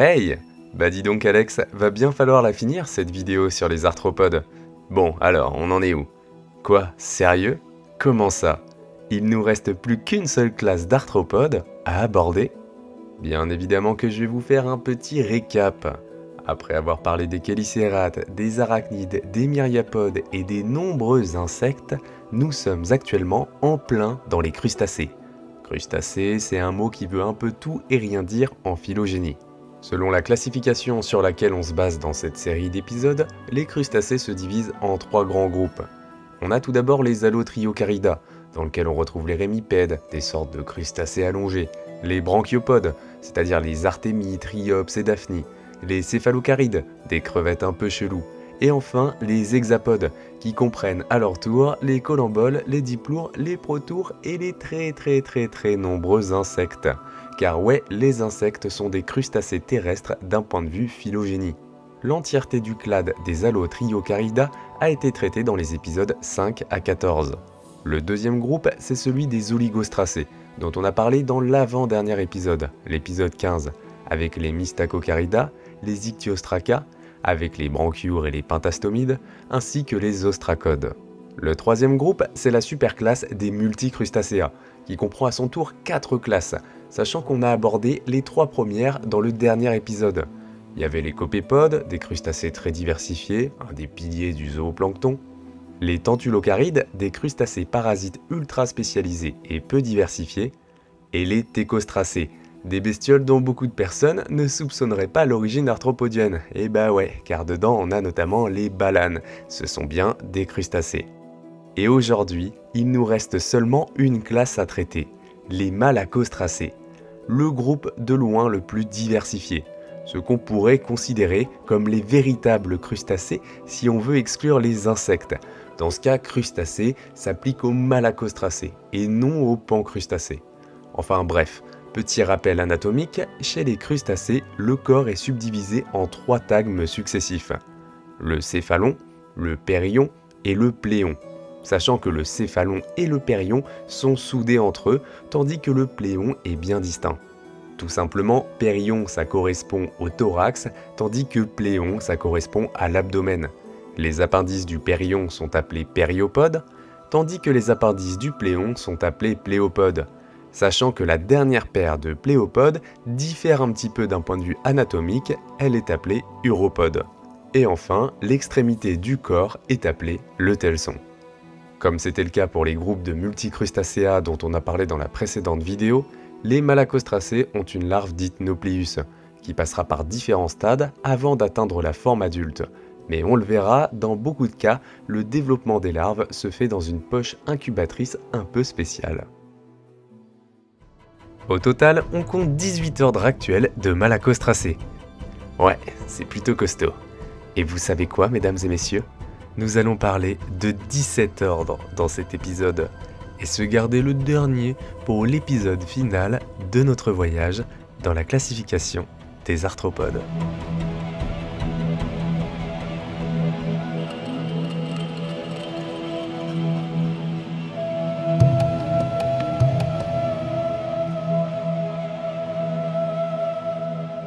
Hey! Bah dis donc Alex, va bien falloir la finir cette vidéo sur les arthropodes. Bon, alors, on en est où? Quoi? Sérieux? Comment ça? Il nous reste plus qu'une seule classe d'arthropodes à aborder? Bien évidemment que je vais vous faire un petit récap. Après avoir parlé des chélicérates, des arachnides, des myriapodes et des nombreux insectes, nous sommes actuellement en plein dans les crustacés. Crustacés, c'est un mot qui veut un peu tout et rien dire en phylogénie. Selon la classification sur laquelle on se base dans cette série d'épisodes, les crustacés se divisent en 3 grands groupes. On a tout d'abord les Allotriocariida, dans lesquels on retrouve les rémipèdes, des sortes de crustacés allongés, les branchiopodes, c'est-à-dire les artémies, triops et daphnies, les céphalocarides, des crevettes un peu cheloues, et enfin les hexapodes, qui comprennent à leur tour les colamboles, les diplours, les protours et les très nombreux insectes. Car ouais, les insectes sont des crustacés terrestres d'un point de vue phylogénie. L'entièreté du clade des Allotriocariida a été traitée dans les épisodes 5 à 14. Le deuxième groupe, c'est celui des oligostracés, dont on a parlé dans l'avant-dernier épisode, l'épisode 15, avec les Mystacocarida, les Ichthyostraca, avec les branchiures et les pentastomides, ainsi que les ostracodes. Le troisième groupe, c'est la superclasse des multicrustacea, qui comprend à son tour 4 classes, sachant qu'on a abordé les 3 premières dans le dernier épisode. Il y avait les copépodes, des crustacés très diversifiés, un des piliers du zooplancton, les tentulocarides, des crustacés parasites ultra spécialisés et peu diversifiés, et les thécostracés, des bestioles dont beaucoup de personnes ne soupçonneraient pas l'origine arthropodienne. Et bah ouais, car dedans on a notamment les balanes, ce sont bien des crustacés. Et aujourd'hui, il nous reste seulement une classe à traiter, les malacostracés, le groupe de loin le plus diversifié, ce qu'on pourrait considérer comme les véritables crustacés si on veut exclure les insectes. Dans ce cas, crustacés s'applique aux malacostracés et non aux pancrustacés. Enfin bref, petit rappel anatomique, chez les crustacés, le corps est subdivisé en 3 tagmes successifs. Le céphalon, le périon et le pléon, sachant que le céphalon et le périon sont soudés entre eux, tandis que le pléon est bien distinct. Tout simplement, périon ça correspond au thorax, tandis que pléon ça correspond à l'abdomen. Les appendices du périon sont appelés périopodes, tandis que les appendices du pléon sont appelés pléopodes. Sachant que la dernière paire de pléopodes diffère un petit peu d'un point de vue anatomique, elle est appelée uropode. Et enfin, l'extrémité du corps est appelée le telson. Comme c'était le cas pour les groupes de multicrustacea dont on a parlé dans la précédente vidéo, les malacostracés ont une larve dite Nauplius, qui passera par différents stades avant d'atteindre la forme adulte. Mais on le verra, dans beaucoup de cas, le développement des larves se fait dans une poche incubatrice un peu spéciale. Au total, on compte 18 ordres actuels de malacostracés. Ouais, c'est plutôt costaud. Et vous savez quoi, mesdames et messieurs? Nous allons parler de 17 ordres dans cet épisode, et se garder le dernier pour l'épisode final de notre voyage dans la classification des arthropodes.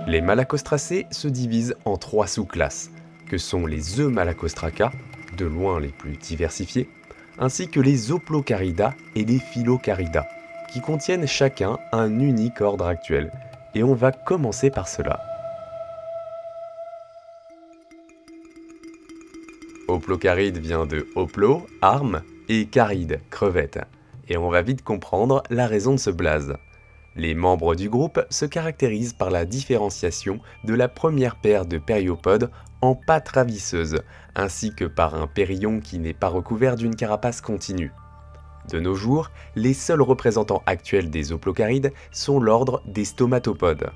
Les malacostracés se divisent en 3 sous-classes, que sont les Eumalacostraca, de loin les plus diversifiés, ainsi que les Hoplocarida et les Philocarida, qui contiennent chacun un unique ordre actuel, et on va commencer par cela. Hoplocaride vient de hoplo, arme, et caride, crevette, et on va vite comprendre la raison de ce blaze. Les membres du groupe se caractérisent par la différenciation de la première paire de périopodes en pattes ravisseuses, ainsi que par un périon qui n'est pas recouvert d'une carapace continue. De nos jours, les seuls représentants actuels des hoplocarides sont l'ordre des stomatopodes.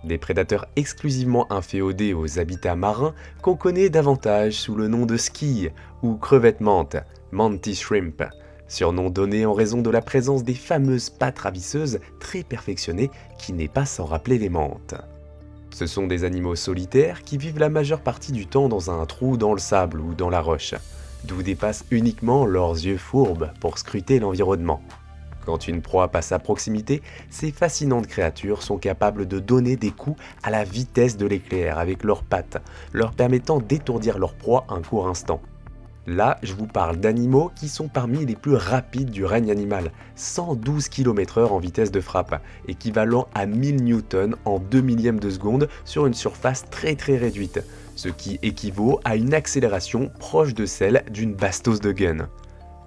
Des prédateurs exclusivement inféodés aux habitats marins qu'on connaît davantage sous le nom de squilles ou crevettes-mantes, mantis shrimp, surnom donné en raison de la présence des fameuses pattes ravisseuses très perfectionnées qui n'est pas sans rappeler les mantes. Ce sont des animaux solitaires qui vivent la majeure partie du temps dans un trou dans le sable ou dans la roche, d'où dépassent uniquement leurs yeux fourbes pour scruter l'environnement. Quand une proie passe à proximité, ces fascinantes créatures sont capables de donner des coups à la vitesse de l'éclair avec leurs pattes, leur permettant d'étourdir leur proie un court instant. Là, je vous parle d'animaux qui sont parmi les plus rapides du règne animal, 112 km/h en vitesse de frappe, équivalent à 1000 Newtons en 2 millièmes de seconde sur une surface très réduite, ce qui équivaut à une accélération proche de celle d'une bastos de gun.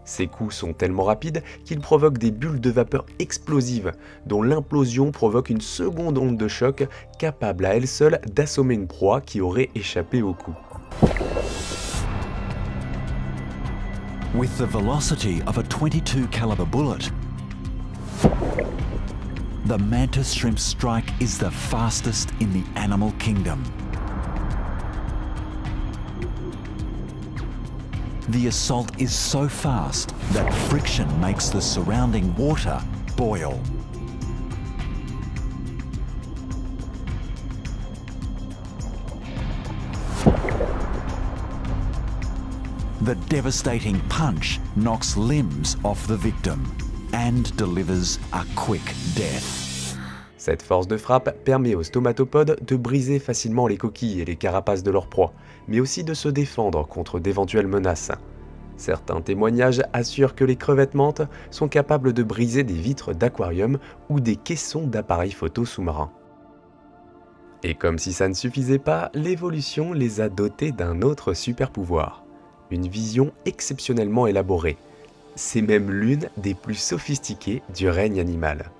Ces coups sont tellement rapides qu'ils provoquent des bulles de vapeur explosives, dont l'implosion provoque une seconde onde de choc capable à elle seule d'assommer une proie qui aurait échappé au coup. With the velocity of a .22 caliber bullet, the mantis shrimp strike is the fastest in the animal kingdom. The assault is so fast that friction makes the surrounding water boil. The devastating punch knocks limbs off the victim and delivers a quick death. Cette force de frappe permet aux stomatopodes de briser facilement les coquilles et les carapaces de leur proie, mais aussi de se défendre contre d'éventuelles menaces. Certains témoignages assurent que les crevettes mantes sont capables de briser des vitres d'aquarium ou des caissons d'appareils photo sous-marins. Et comme si ça ne suffisait pas, l'évolution les a dotés d'un autre super pouvoir. Une vision exceptionnellement élaborée. C'est même l'une des plus sophistiquées du règne animal.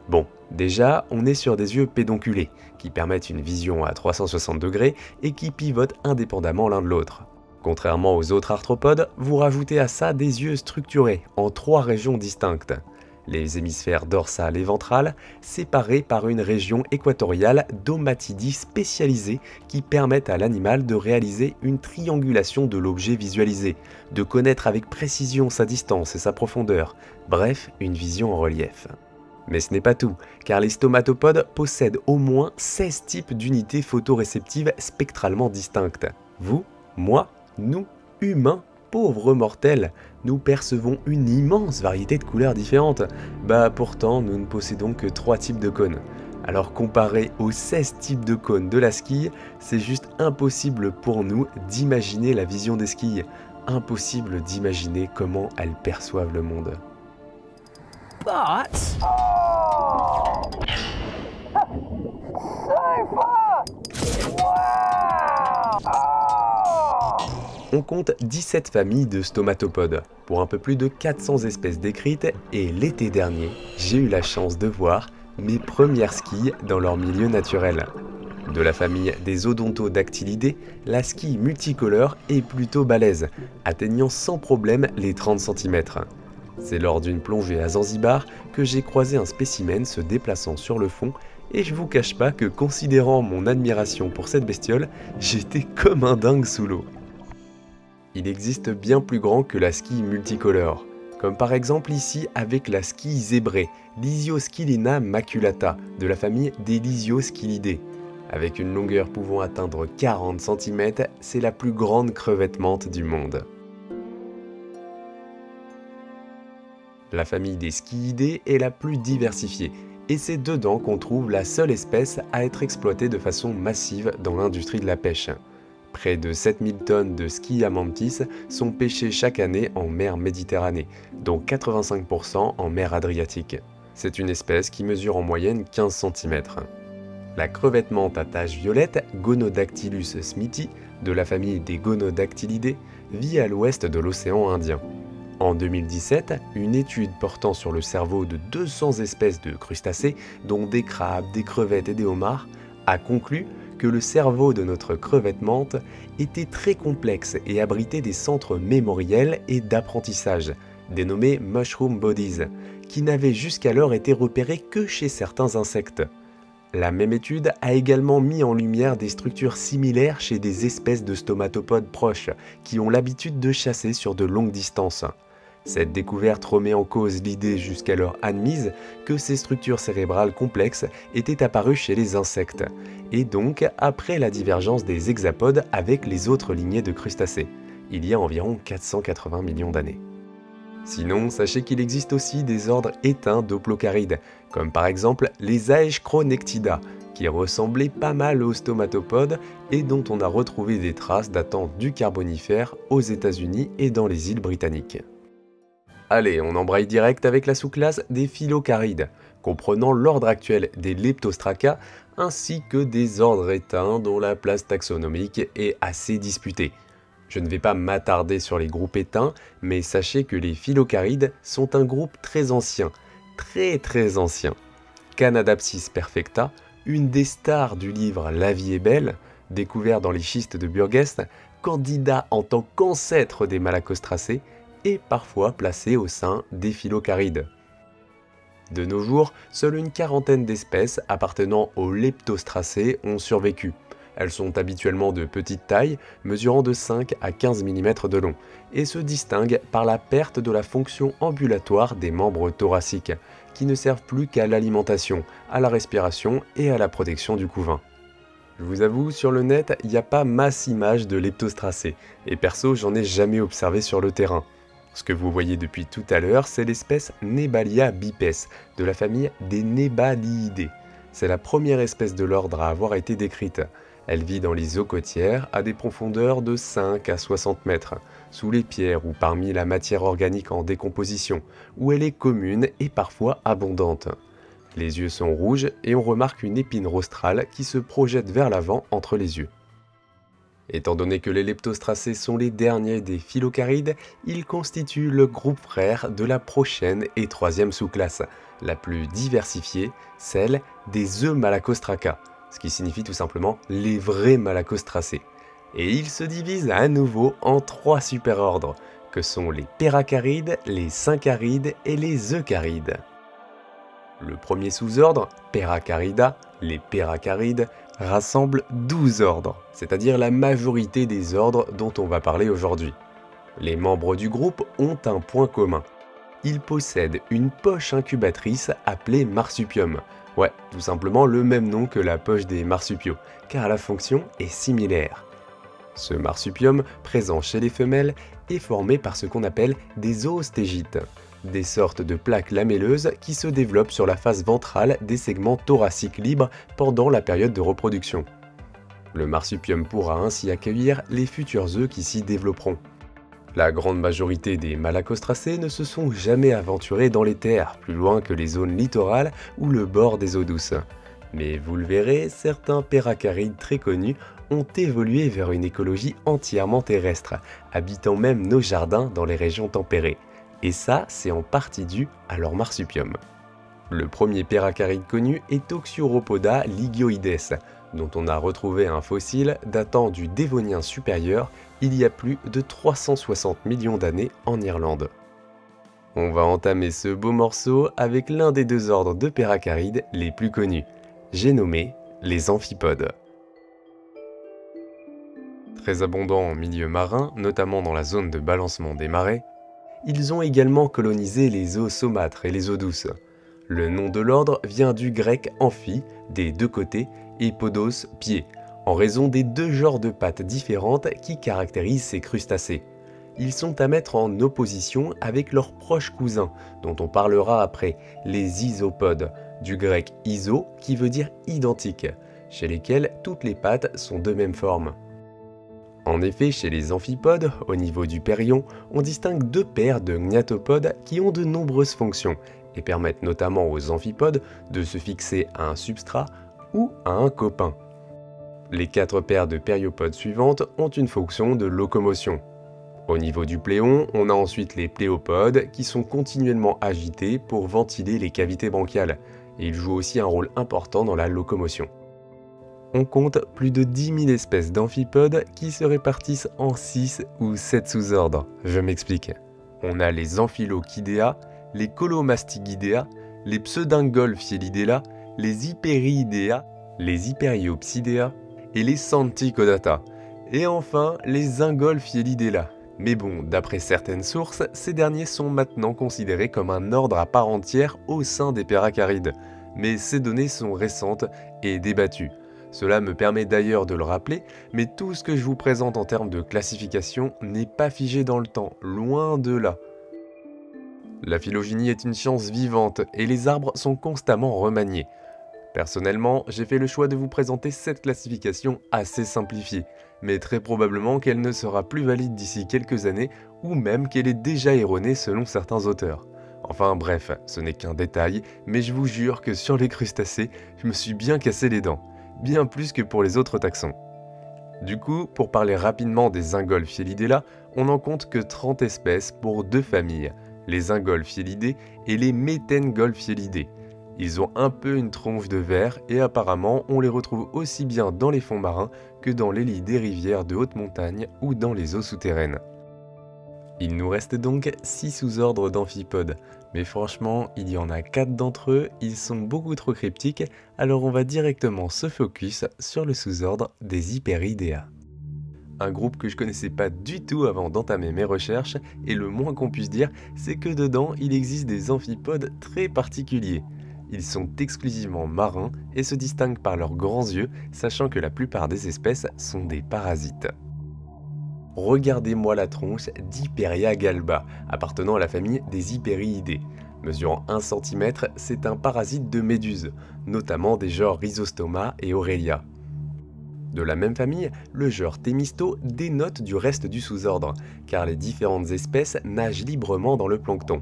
Bon, déjà, on est sur des yeux pédonculés, qui permettent une vision à 360 degrés et qui pivotent indépendamment l'un de l'autre. Contrairement aux autres arthropodes, vous rajoutez à ça des yeux structurés, en 3 régions distinctes. Les hémisphères dorsal et ventral, séparés par une région équatoriale d'omatidie spécialisée qui permettent à l'animal de réaliser une triangulation de l'objet visualisé, de connaître avec précision sa distance et sa profondeur, bref, une vision en relief. Mais ce n'est pas tout, car les stomatopodes possèdent au moins 16 types d'unités photoréceptives spectralement distinctes. Vous, moi, nous, humains, pauvres mortels, nous percevons une immense variété de couleurs différentes. Pourtant, nous ne possédons que 3 types de cônes. Alors comparé aux 16 types de cônes de la squille, c'est juste impossible pour nous d'imaginer la vision des squilles. Impossible d'imaginer comment elles perçoivent le monde. But... On compte 17 familles de stomatopodes, pour un peu plus de 400 espèces décrites, et l'été dernier, j'ai eu la chance de voir mes premières squilles dans leur milieu naturel. De la famille des odontodactylidés, la squille multicolore est plutôt balèze, atteignant sans problème les 30 cm. C'est lors d'une plongée à Zanzibar que j'ai croisé un spécimen se déplaçant sur le fond, et je vous cache pas que considérant mon admiration pour cette bestiole, j'étais comme un dingue sous l'eau. Il existe bien plus grand que la squille multicolore, comme par exemple ici avec la squille zébrée, Lisiosquilina maculata, de la famille des Lisiosquilidés. Avec une longueur pouvant atteindre 40 cm, c'est la plus grande crevette mante du monde. La famille des squillidés est la plus diversifiée, et c'est dedans qu'on trouve la seule espèce à être exploitée de façon massive dans l'industrie de la pêche. Près de 7000 tonnes de Squilla mantis sont pêchées chaque année en mer Méditerranée, dont 85% en mer Adriatique. C'est une espèce qui mesure en moyenne 15 cm. La crevette mante à taches violettes, Gonodactylus smithi, de la famille des Gonodactylidés, vit à l'ouest de l'océan Indien. En 2017, une étude portant sur le cerveau de 200 espèces de crustacés, dont des crabes, des crevettes et des homards, a conclu que le cerveau de notre crevette mante était très complexe et abritait des centres mémoriels et d'apprentissage, dénommés mushroom bodies, qui n'avaient jusqu'alors été repérés que chez certains insectes. La même étude a également mis en lumière des structures similaires chez des espèces de stomatopodes proches, qui ont l'habitude de chasser sur de longues distances. Cette découverte remet en cause l'idée jusqu'alors admise que ces structures cérébrales complexes étaient apparues chez les insectes, et donc après la divergence des hexapodes avec les autres lignées de crustacés, il y a environ 480 millions d'années. Sinon, sachez qu'il existe aussi des ordres éteints d'hoplocarides, comme par exemple les Aeschronectida, qui ressemblaient pas mal aux stomatopodes et dont on a retrouvé des traces datant du Carbonifère aux États-Unis et dans les îles britanniques. Allez, on embraye direct avec la sous-classe des phylocarides, comprenant l'ordre actuel des Leptostraca ainsi que des ordres éteints dont la place taxonomique est assez disputée. Je ne vais pas m'attarder sur les groupes éteints, mais sachez que les phylocarides sont un groupe très ancien, très ancien. Canadapsis perfecta, une des stars du livre La vie est belle, découvert dans les schistes de Burgess, candidat en tant qu'ancêtre des Malacostracées, et parfois placé au sein des phylocarides. De nos jours, seule une quarantaine d'espèces appartenant aux Leptostracées ont survécu. Elles sont habituellement de petite taille, mesurant de 5 à 15 mm de long, et se distinguent par la perte de la fonction ambulatoire des membres thoraciques, qui ne servent plus qu'à l'alimentation, à la respiration et à la protection du couvain. Je vous avoue, sur le net, il n'y a pas masse images de Leptostracées, et perso, j'en ai jamais observé sur le terrain. Ce que vous voyez depuis tout à l'heure, c'est l'espèce Nebalia bipes, de la famille des Nebaliidae. C'est la première espèce de l'ordre à avoir été décrite. Elle vit dans les eaux côtières à des profondeurs de 5 à 60 mètres, sous les pierres ou parmi la matière organique en décomposition, où elle est commune et parfois abondante. Les yeux sont rouges et on remarque une épine rostrale qui se projette vers l'avant entre les yeux. Étant donné que les Leptostracées sont les derniers des phylocarides, ils constituent le groupe frère de la prochaine et troisième sous-classe, la plus diversifiée, celle des Eumalacostraca, ce qui signifie tout simplement les vrais Malacostracées. Et ils se divisent à nouveau en 3 superordres, que sont les Peracarides, les Syncarides et les Eucarides. Le premier sous-ordre, Peracarida, les Peracarides, rassemble 12 ordres, c'est-à-dire la majorité des ordres dont on va parler aujourd'hui. Les membres du groupe ont un point commun. Ils possèdent une poche incubatrice appelée marsupium. Ouais, tout simplement le même nom que la poche des marsupiaux, car la fonction est similaire. Ce marsupium, présent chez les femelles, est formé par ce qu'on appelle des oostégites, des sortes de plaques lamelleuses qui se développent sur la face ventrale des segments thoraciques libres pendant la période de reproduction. Le marsupium pourra ainsi accueillir les futurs œufs qui s'y développeront. La grande majorité des Malacostracées ne se sont jamais aventurés dans les terres, plus loin que les zones littorales ou le bord des eaux douces. Mais vous le verrez, certains Peracarides très connus ont évolué vers une écologie entièrement terrestre, habitant même nos jardins dans les régions tempérées. Et ça, c'est en partie dû à leur marsupium. Le premier Peracaride connu est Oxyuropoda ligioides, dont on a retrouvé un fossile datant du Dévonien supérieur il y a plus de 360 millions d'années en Irlande. On va entamer ce beau morceau avec l'un des 2 ordres de Peracarides les plus connus. J'ai nommé les amphipodes. Très abondants en milieu marin, notamment dans la zone de balancement des marées, ils ont également colonisé les eaux saumâtres et les eaux douces. Le nom de l'ordre vient du grec amphi, des 2 côtés, et podos, pied, en raison des 2 genres de pattes différentes qui caractérisent ces crustacés. Ils sont à mettre en opposition avec leurs proches cousins, dont on parlera après, les isopodes, du grec iso qui veut dire identique, chez lesquels toutes les pattes sont de même forme. En effet, chez les amphipodes, au niveau du périon, on distingue 2 paires de gnatopodes qui ont de nombreuses fonctions et permettent notamment aux amphipodes de se fixer à un substrat ou à un copain. Les 4 paires de périopodes suivantes ont une fonction de locomotion. Au niveau du pléon, on a ensuite les pléopodes qui sont continuellement agités pour ventiler les cavités bronchiales, et ils jouent aussi un rôle important dans la locomotion. On compte plus de 10 000 espèces d'amphipodes qui se répartissent en 6 ou 7 sous-ordres. Je m'explique. On a les Amphilochidea, les Colomastigidae, les Pseudingolphielidea, les Hyperiidea, les Hyperiopsidea et les Santicodata. Et enfin, les Ingolphielidea. Mais bon, d'après certaines sources, ces derniers sont maintenant considérés comme un ordre à part entière au sein des Peracarides. Mais ces données sont récentes et débattues. Cela me permet d'ailleurs de le rappeler, mais tout ce que je vous présente en termes de classification n'est pas figé dans le temps, loin de là. La phylogénie est une science vivante et les arbres sont constamment remaniés. Personnellement, j'ai fait le choix de vous présenter cette classification assez simplifiée, mais très probablement qu'elle ne sera plus valide d'ici quelques années ou même qu'elle est déjà erronée selon certains auteurs. Enfin bref, ce n'est qu'un détail, mais je vous jure que sur les crustacés, je me suis bien cassé les dents, bien plus que pour les autres taxons. Du coup, pour parler rapidement des Ingolphielidea, on n'en compte que 30 espèces pour 2 familles, les Ingolphielidés et les Metengolphielidés. Ils ont un peu une tronche de verre et apparemment on les retrouve aussi bien dans les fonds marins que dans les lits des rivières de haute montagne ou dans les eaux souterraines. Il nous reste donc 6 sous-ordres d'amphipodes, mais franchement il y en a 4 d'entre eux, ils sont beaucoup trop cryptiques, alors on va directement se focus sur le sous-ordre des Hyperidea. Un groupe que je connaissais pas du tout avant d'entamer mes recherches, et le moins qu'on puisse dire, c'est que dedans il existe des amphipodes très particuliers. Ils sont exclusivement marins et se distinguent par leurs grands yeux, sachant que la plupart des espèces sont des parasites. Regardez-moi la tronche d'Hyperia galba, appartenant à la famille des Hyperiidés. Mesurant 1 cm, c'est un parasite de méduses, notamment des genres Rhizostoma et Aurelia. De la même famille, le genre Thémisto dénote du reste du sous-ordre, car les différentes espèces nagent librement dans le plancton.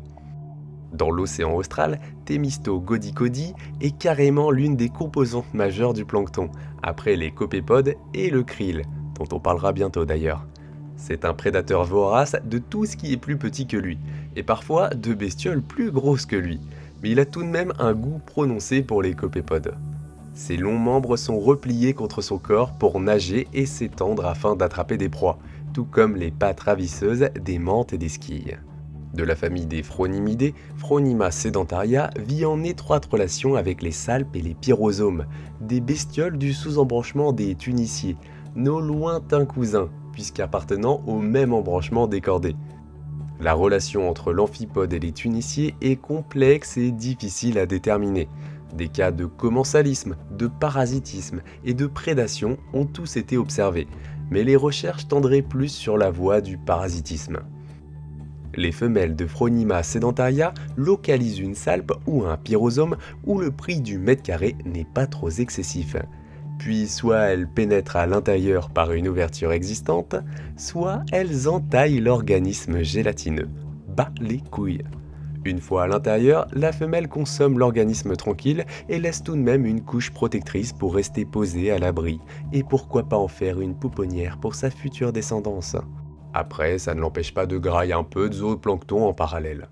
Dans l'océan austral, Thémisto godicodi est carrément l'une des composantes majeures du plancton, après les copépodes et le krill, dont on parlera bientôt d'ailleurs. C'est un prédateur vorace de tout ce qui est plus petit que lui, et parfois de bestioles plus grosses que lui, mais il a tout de même un goût prononcé pour les copépodes. Ses longs membres sont repliés contre son corps pour nager et s'étendre afin d'attraper des proies, tout comme les pattes ravisseuses des mantes et des squilles. De la famille des Phronimidés, Phronima sedentaria vit en étroite relation avec les salpes et les pyrosomes, des bestioles du sous-embranchement des tuniciers, nos lointains cousins, puisqu'appartenant au même embranchement des cordés. La relation entre l'amphipode et les tuniciers est complexe et difficile à déterminer. Des cas de commensalisme, de parasitisme et de prédation ont tous été observés, mais les recherches tendraient plus sur la voie du parasitisme. Les femelles de Phronima sedentaria localisent une salpe ou un pyrosome où le prix du mètre carré n'est pas trop excessif. Puis soit elles pénètrent à l'intérieur par une ouverture existante, soit elles entaillent l'organisme gélatineux. Bas les couilles. Une fois à l'intérieur, la femelle consomme l'organisme tranquille et laisse tout de même une couche protectrice pour rester posée à l'abri, et pourquoi pas en faire une pouponnière pour sa future descendance. Après, ça ne l'empêche pas de grailler un peu de zooplancton en parallèle.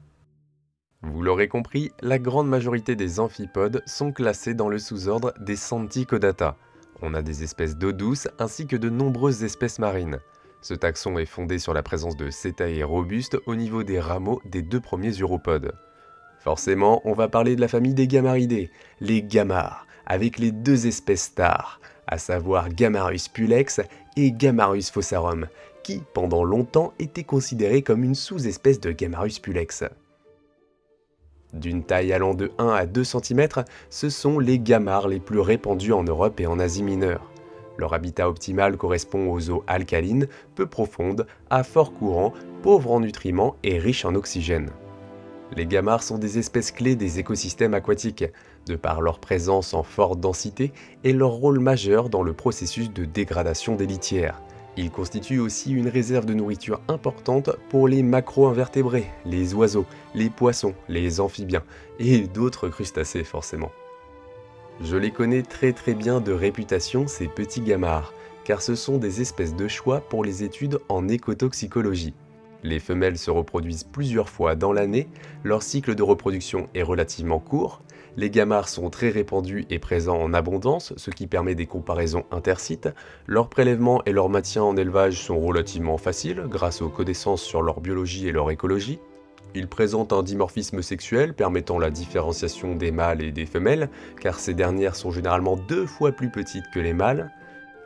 Vous l'aurez compris, la grande majorité des amphipodes sont classés dans le sous-ordre des Santicodata. On a des espèces d'eau douce ainsi que de nombreuses espèces marines. Ce taxon est fondé sur la présence de cétae robustes au niveau des rameaux des 2 premiers uropodes. Forcément, on va parler de la famille des Gammaridés, les Gammars, avec les 2 espèces stars, à savoir Gammarus pulex et Gammarus fossarum, qui, pendant longtemps, étaient considérés comme une sous-espèce de Gammarus pulex. D'une taille allant de 1 à 2 cm, ce sont les gammars les plus répandus en Europe et en Asie mineure. Leur habitat optimal correspond aux eaux alcalines, peu profondes, à fort courant, pauvres en nutriments et riches en oxygène. Les gammars sont des espèces clés des écosystèmes aquatiques, de par leur présence en forte densité et leur rôle majeur dans le processus de dégradation des litières. Ils constituent aussi une réserve de nourriture importante pour les macro-invertébrés, les oiseaux, les poissons, les amphibiens et d'autres crustacés forcément. Je les connais très bien de réputation, ces petits gammars, car ce sont des espèces de choix pour les études en écotoxicologie. Les femelles se reproduisent plusieurs fois dans l'année, leur cycle de reproduction est relativement court, les gammars sont très répandus et présents en abondance, ce qui permet des comparaisons intersites, leur prélèvement et leur maintien en élevage sont relativement faciles grâce aux connaissances sur leur biologie et leur écologie. Ils présentent un dimorphisme sexuel permettant la différenciation des mâles et des femelles, car ces dernières sont généralement 2 fois plus petites que les mâles.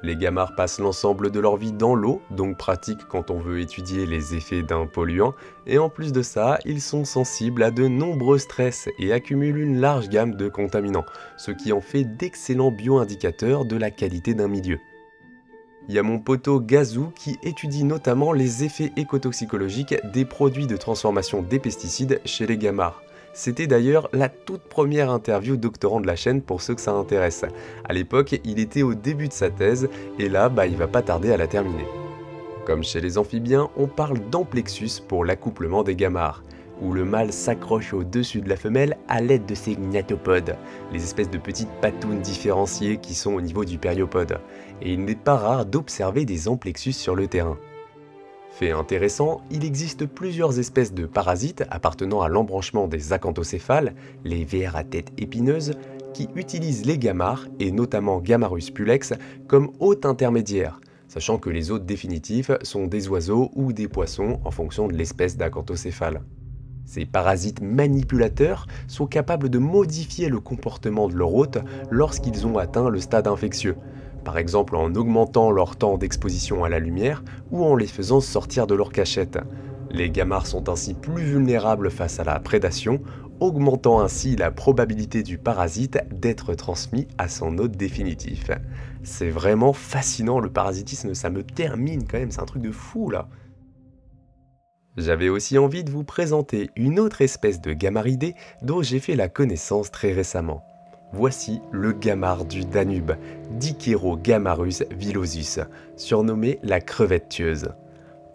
Les gammars passent l'ensemble de leur vie dans l'eau, donc pratique quand on veut étudier les effets d'un polluant, et en plus de ça, ils sont sensibles à de nombreux stress et accumulent une large gamme de contaminants, ce qui en fait d'excellents bioindicateurs de la qualité d'un milieu. Il y a mon poteau Gazou qui étudie notamment les effets écotoxicologiques des produits de transformation des pesticides chez les gamards. C'était d'ailleurs la toute première interview doctorant de la chaîne pour ceux que ça intéresse. À l'époque, il était au début de sa thèse et là, il va pas tarder à la terminer. Comme chez les amphibiens, on parle d'amplexus pour l'accouplement des gamards, où le mâle s'accroche au-dessus de la femelle à l'aide de ses gnatopodes, les espèces de petites patounes différenciées qui sont au niveau du périopode. Et il n'est pas rare d'observer des amplexus sur le terrain. Fait intéressant, il existe plusieurs espèces de parasites appartenant à l'embranchement des acanthocéphales, les vers à tête épineuse, qui utilisent les gamards, et notamment Gamarus pulex, comme hôtes intermédiaires, sachant que les hôtes définitifs sont des oiseaux ou des poissons en fonction de l'espèce d'acanthocéphale. Ces parasites manipulateurs sont capables de modifier le comportement de leur hôte lorsqu'ils ont atteint le stade infectieux, par exemple en augmentant leur temps d'exposition à la lumière ou en les faisant sortir de leur cachette. Les gamards sont ainsi plus vulnérables face à la prédation, augmentant ainsi la probabilité du parasite d'être transmis à son hôte définitif. C'est vraiment fascinant, le parasitisme, ça me termine quand même, c'est un truc de fou là. J'avais aussi envie de vous présenter une autre espèce de gamaridés dont j'ai fait la connaissance très récemment. Voici le gamard du Danube, Dicherogamarus villosus, surnommé la crevette tueuse.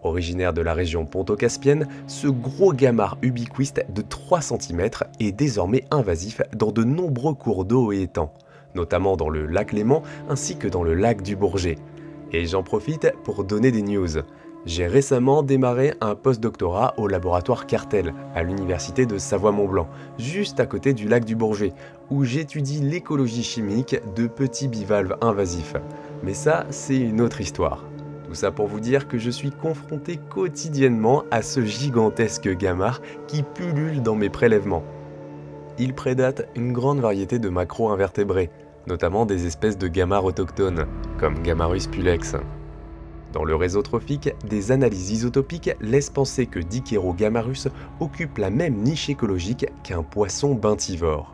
Originaire de la région ponto-caspienne, ce gros gamard ubiquiste de 3 cm est désormais invasif dans de nombreux cours d'eau et étangs, notamment dans le lac Léman ainsi que dans le lac du Bourget. Et j'en profite pour donner des news. J'ai récemment démarré un post-doctorat au laboratoire Cartel, à l'université de Savoie-Mont-Blanc, juste à côté du lac du Bourget, où j'étudie l'écologie chimique de petits bivalves invasifs. Mais ça, c'est une autre histoire. Tout ça pour vous dire que je suis confronté quotidiennement à ce gigantesque gamard qui pullule dans mes prélèvements. Il prédate une grande variété de macro-invertébrés, notamment des espèces de gamards autochtones, comme Gamarus pulex. Dans le réseau trophique, des analyses isotopiques laissent penser que Dicherogamarus occupe la même niche écologique qu'un poisson bentivore.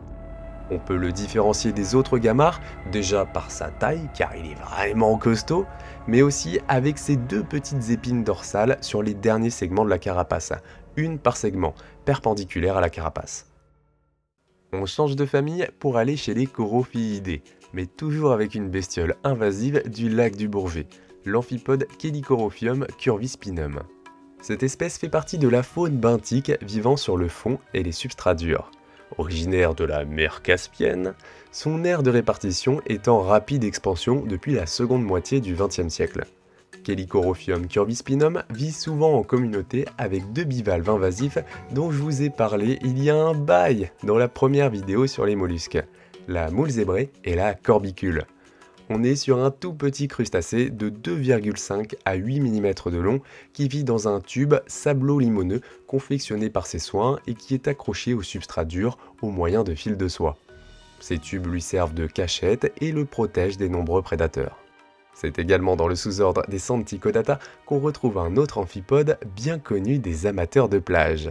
On peut le différencier des autres gamards, déjà par sa taille, car il est vraiment costaud, mais aussi avec ses 2 petites épines dorsales sur les derniers segments de la carapace, une par segment, perpendiculaire à la carapace. On change de famille pour aller chez les Corophiidae, mais toujours avec une bestiole invasive du lac du Bourget, l'amphipode Chelicorophium curvispinum. Cette espèce fait partie de la faune benthique vivant sur le fond et les substrats durs. Originaire de la mer Caspienne, son aire de répartition est en rapide expansion depuis la seconde moitié du XXe siècle. Chelicorophium curvispinum vit souvent en communauté avec 2 bivalves invasifs dont je vous ai parlé il y a un bail dans la première vidéo sur les mollusques, la moule zébrée et la corbicule. On est sur un tout petit crustacé de 2,5 à 8 mm de long qui vit dans un tube sablo-limoneux confectionné par ses soins et qui est accroché au substrat dur au moyen de fils de soie. Ces tubes lui servent de cachette et le protègent des nombreux prédateurs. C'est également dans le sous-ordre des Santicodata qu'on retrouve un autre amphipode bien connu des amateurs de plage.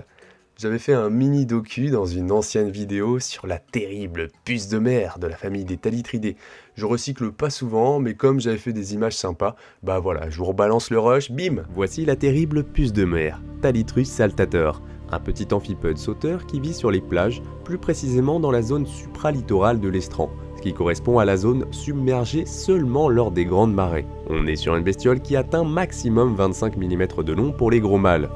J'avais fait un mini docu dans une ancienne vidéo sur la terrible puce de mer de la famille des Thalitridés. Je recycle pas souvent, mais comme j'avais fait des images sympas, voilà, je vous rebalance le rush, bim! Voici la terrible puce de mer, Thalitrus saltator, un petit amphipode sauteur qui vit sur les plages, plus précisément dans la zone supralittorale de l'estran, ce qui correspond à la zone submergée seulement lors des grandes marées. On est sur une bestiole qui atteint maximum 25 mm de long pour les gros mâles.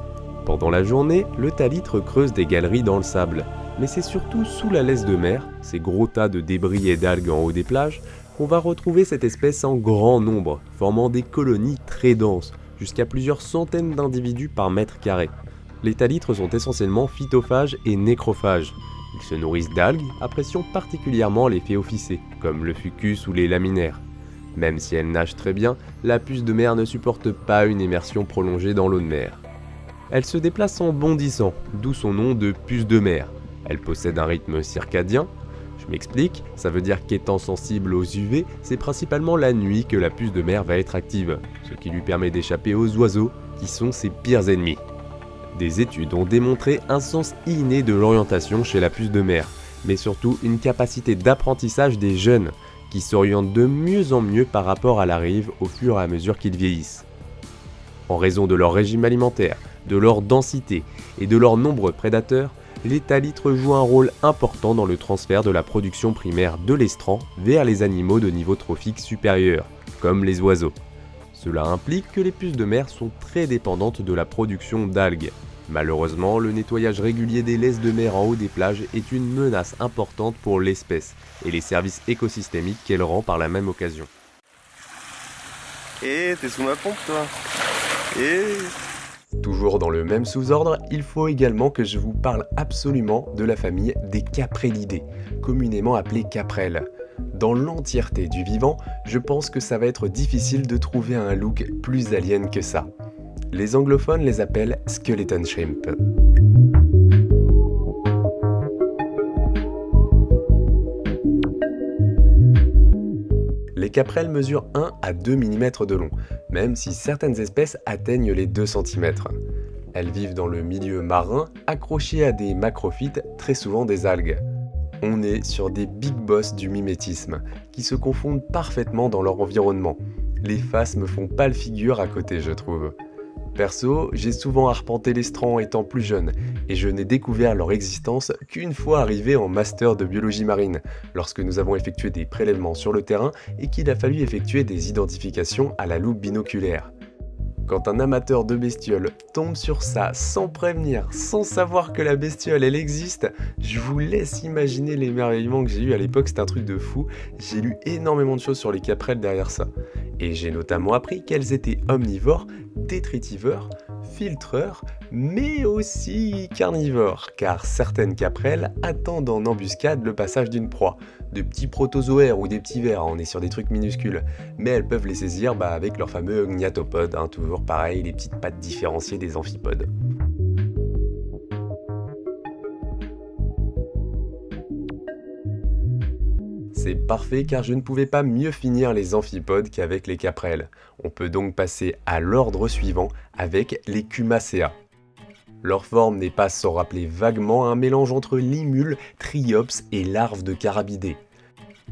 Pendant la journée, le thalitre creuse des galeries dans le sable, mais c'est surtout sous la laisse de mer, ces gros tas de débris et d'algues en haut des plages, qu'on va retrouver cette espèce en grand nombre, formant des colonies très denses, jusqu'à plusieurs centaines d'individus par mètre carré. Les thalitres sont essentiellement phytophages et nécrophages. Ils se nourrissent d'algues, appréciant particulièrement les phéophycées, comme le fucus ou les laminaires. Même si elle nage très bien, la puce de mer ne supporte pas une immersion prolongée dans l'eau de mer. Elle se déplace en bondissant, d'où son nom de puce de mer. Elle possède un rythme circadien. Je m'explique, ça veut dire qu'étant sensible aux UV, c'est principalement la nuit que la puce de mer va être active, ce qui lui permet d'échapper aux oiseaux, qui sont ses pires ennemis. Des études ont démontré un sens inné de l'orientation chez la puce de mer, mais surtout une capacité d'apprentissage des jeunes, qui s'orientent de mieux en mieux par rapport à la rive au fur et à mesure qu'ils vieillissent. En raison de leur régime alimentaire, de leur densité et de leurs nombreux prédateurs, les thalitres jouent un rôle important dans le transfert de la production primaire de l'estran vers les animaux de niveau trophique supérieur, comme les oiseaux. Cela implique que les puces de mer sont très dépendantes de la production d'algues. Malheureusement, le nettoyage régulier des laisses de mer en haut des plages est une menace importante pour l'espèce et les services écosystémiques qu'elle rend par la même occasion. T'es sous ma pompe toi. Toujours dans le même sous-ordre, il faut également que je vous parle absolument de la famille des Caprellidés, communément appelées caprelles. Dans l'entièreté du vivant, je pense que ça va être difficile de trouver un look plus alien que ça. Les anglophones les appellent skeleton shrimp. Les caprelles mesurent 1 à 2 mm de long, même si certaines espèces atteignent les 2 cm. Elles vivent dans le milieu marin, accrochées à des macrophytes, très souvent des algues. On est sur des big boss du mimétisme, qui se confondent parfaitement dans leur environnement. Les faces me font pâle figure à côté, je trouve. Perso, j'ai souvent arpenté l'estran étant plus jeune, et je n'ai découvert leur existence qu'une fois arrivé en master de biologie marine, lorsque nous avons effectué des prélèvements sur le terrain et qu'il a fallu effectuer des identifications à la loupe binoculaire. Quand un amateur de bestioles tombe sur ça sans prévenir, sans savoir que la bestiole elle existe, je vous laisse imaginer l'émerveillement que j'ai eu à l'époque, c'est un truc de fou. J'ai lu énormément de choses sur les caprelles derrière ça. Et j'ai notamment appris qu'elles étaient omnivores, détritivores, filtreurs, mais aussi carnivores, car certaines caprelles attendent en embuscade le passage d'une proie. De petits protozoaires ou des petits vers, on est sur des trucs minuscules, mais elles peuvent les saisir avec leur fameux gnatopode, toujours pareil, les petites pattes différenciées des amphipodes. C'est parfait car je ne pouvais pas mieux finir les amphipodes qu'avec les caprelles. On peut donc passer à l'ordre suivant avec les Cumacea. Leur forme n'est pas sans rappeler vaguement un mélange entre limule, triops et larves de carabidés.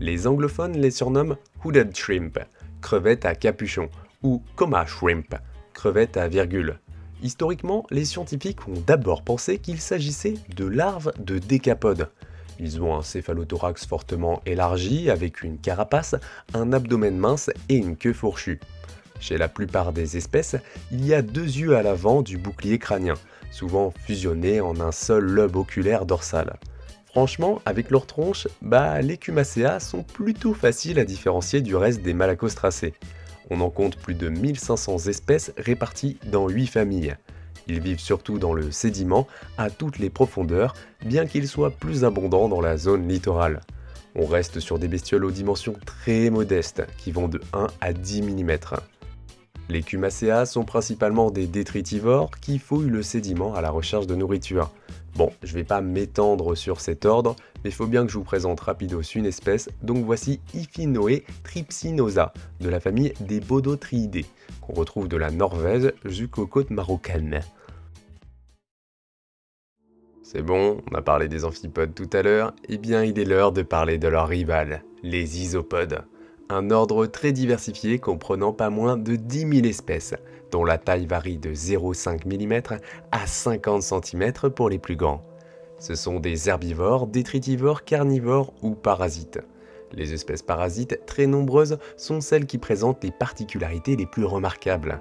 Les anglophones les surnomment hooded shrimp, crevettes à capuchon, ou coma shrimp, crevettes à virgule. Historiquement, les scientifiques ont d'abord pensé qu'il s'agissait de larves de décapodes. Ils ont un céphalothorax fortement élargi avec une carapace, un abdomen mince et une queue fourchue. Chez la plupart des espèces, il y a 2 yeux à l'avant du bouclier crânien, souvent fusionnés en un seul lobe oculaire dorsal. Franchement, avec leur tronche, les Cumacea sont plutôt faciles à différencier du reste des malacostracés. On en compte plus de 1500 espèces réparties dans 8 familles. Ils vivent surtout dans le sédiment, à toutes les profondeurs, bien qu'ils soient plus abondants dans la zone littorale. On reste sur des bestioles aux dimensions très modestes, qui vont de 1 à 10 mm. Les Cumacea sont principalement des détritivores qui fouillent le sédiment à la recherche de nourriture. Bon, je vais pas m'étendre sur cet ordre, mais il faut bien que je vous présente rapidos une espèce, donc voici Iphinoe tripsinosa, de la famille des Bodotriidae, qu'on retrouve de la Norvège jusqu'aux côtes marocaines. C'est bon, on a parlé des amphipodes tout à l'heure, et bien il est l'heure de parler de leur rival, les isopodes. Un ordre très diversifié comprenant pas moins de 10 000 espèces, dont la taille varie de 0,5 mm à 50 cm pour les plus grands. Ce sont des herbivores, détritivores, carnivores ou parasites. Les espèces parasites, très nombreuses, sont celles qui présentent les particularités les plus remarquables.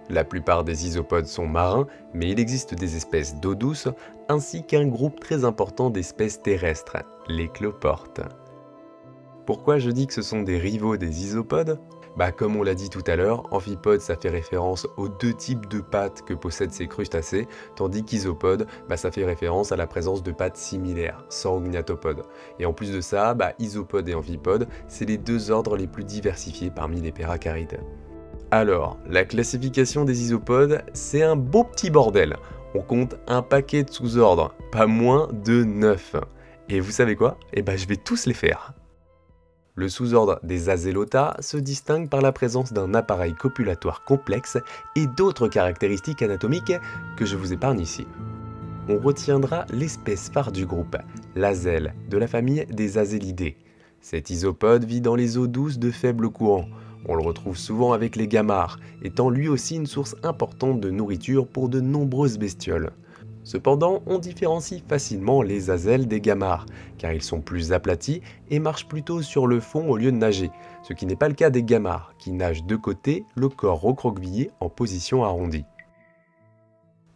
La plupart des isopodes sont marins, mais il existe des espèces d'eau douce, ainsi qu'un groupe très important d'espèces terrestres, les cloportes. Pourquoi je dis que ce sont des rivaux des isopodes ? Comme on l'a dit tout à l'heure, amphipode ça fait référence aux 2 types de pattes que possèdent ces crustacés, tandis qu'isopode, ça fait référence à la présence de pattes similaires, sans gnatopode. Et en plus de ça, isopode et amphipode, c'est les 2 ordres les plus diversifiés parmi les peracarides. Alors, la classification des isopodes, c'est un beau petit bordel. On compte un paquet de sous-ordres, pas moins de 9. Et vous savez quoi ? Je vais tous les faire. Le sous-ordre des Azelota se distingue par la présence d'un appareil copulatoire complexe et d'autres caractéristiques anatomiques que je vous épargne ici. On retiendra l'espèce phare du groupe, l'azelle, de la famille des Azélidés. Cet isopode vit dans les eaux douces de faible courant. On le retrouve souvent avec les gamarres, étant lui aussi une source importante de nourriture pour de nombreuses bestioles. Cependant, on différencie facilement les azelles des gamarres, car ils sont plus aplatis et marchent plutôt sur le fond au lieu de nager, ce qui n'est pas le cas des gamarres, qui nagent de côté, le corps recroquevillé en position arrondie.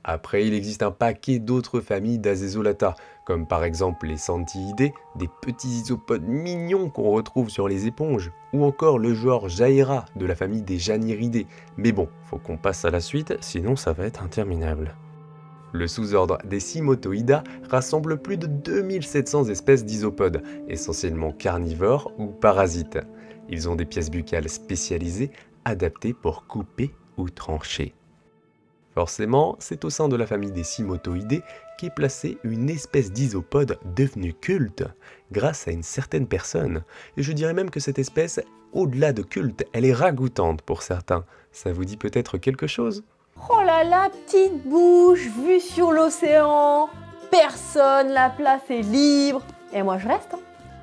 Après, il existe un paquet d'autres familles d'Azezolata, comme par exemple les Santiidae, des petits isopodes mignons qu'on retrouve sur les éponges, ou encore le genre Jaera de la famille des Janiridae. Mais bon, faut qu'on passe à la suite, sinon ça va être interminable. Le sous-ordre des Cymothoida rassemble plus de 2700 espèces d'isopodes, essentiellement carnivores ou parasites. Ils ont des pièces buccales spécialisées, adaptées pour couper ou trancher. Forcément, c'est au sein de la famille des Cymothoidae qu'est placée une espèce d'isopode devenue culte grâce à une certaine personne. Et je dirais même que cette espèce, au-delà de culte, elle est ragoûtante pour certains. Ça vous dit peut-être quelque chose ? Oh là là, petite bouche, vue sur l'océan, personne, la place est libre. Et moi je reste, hein.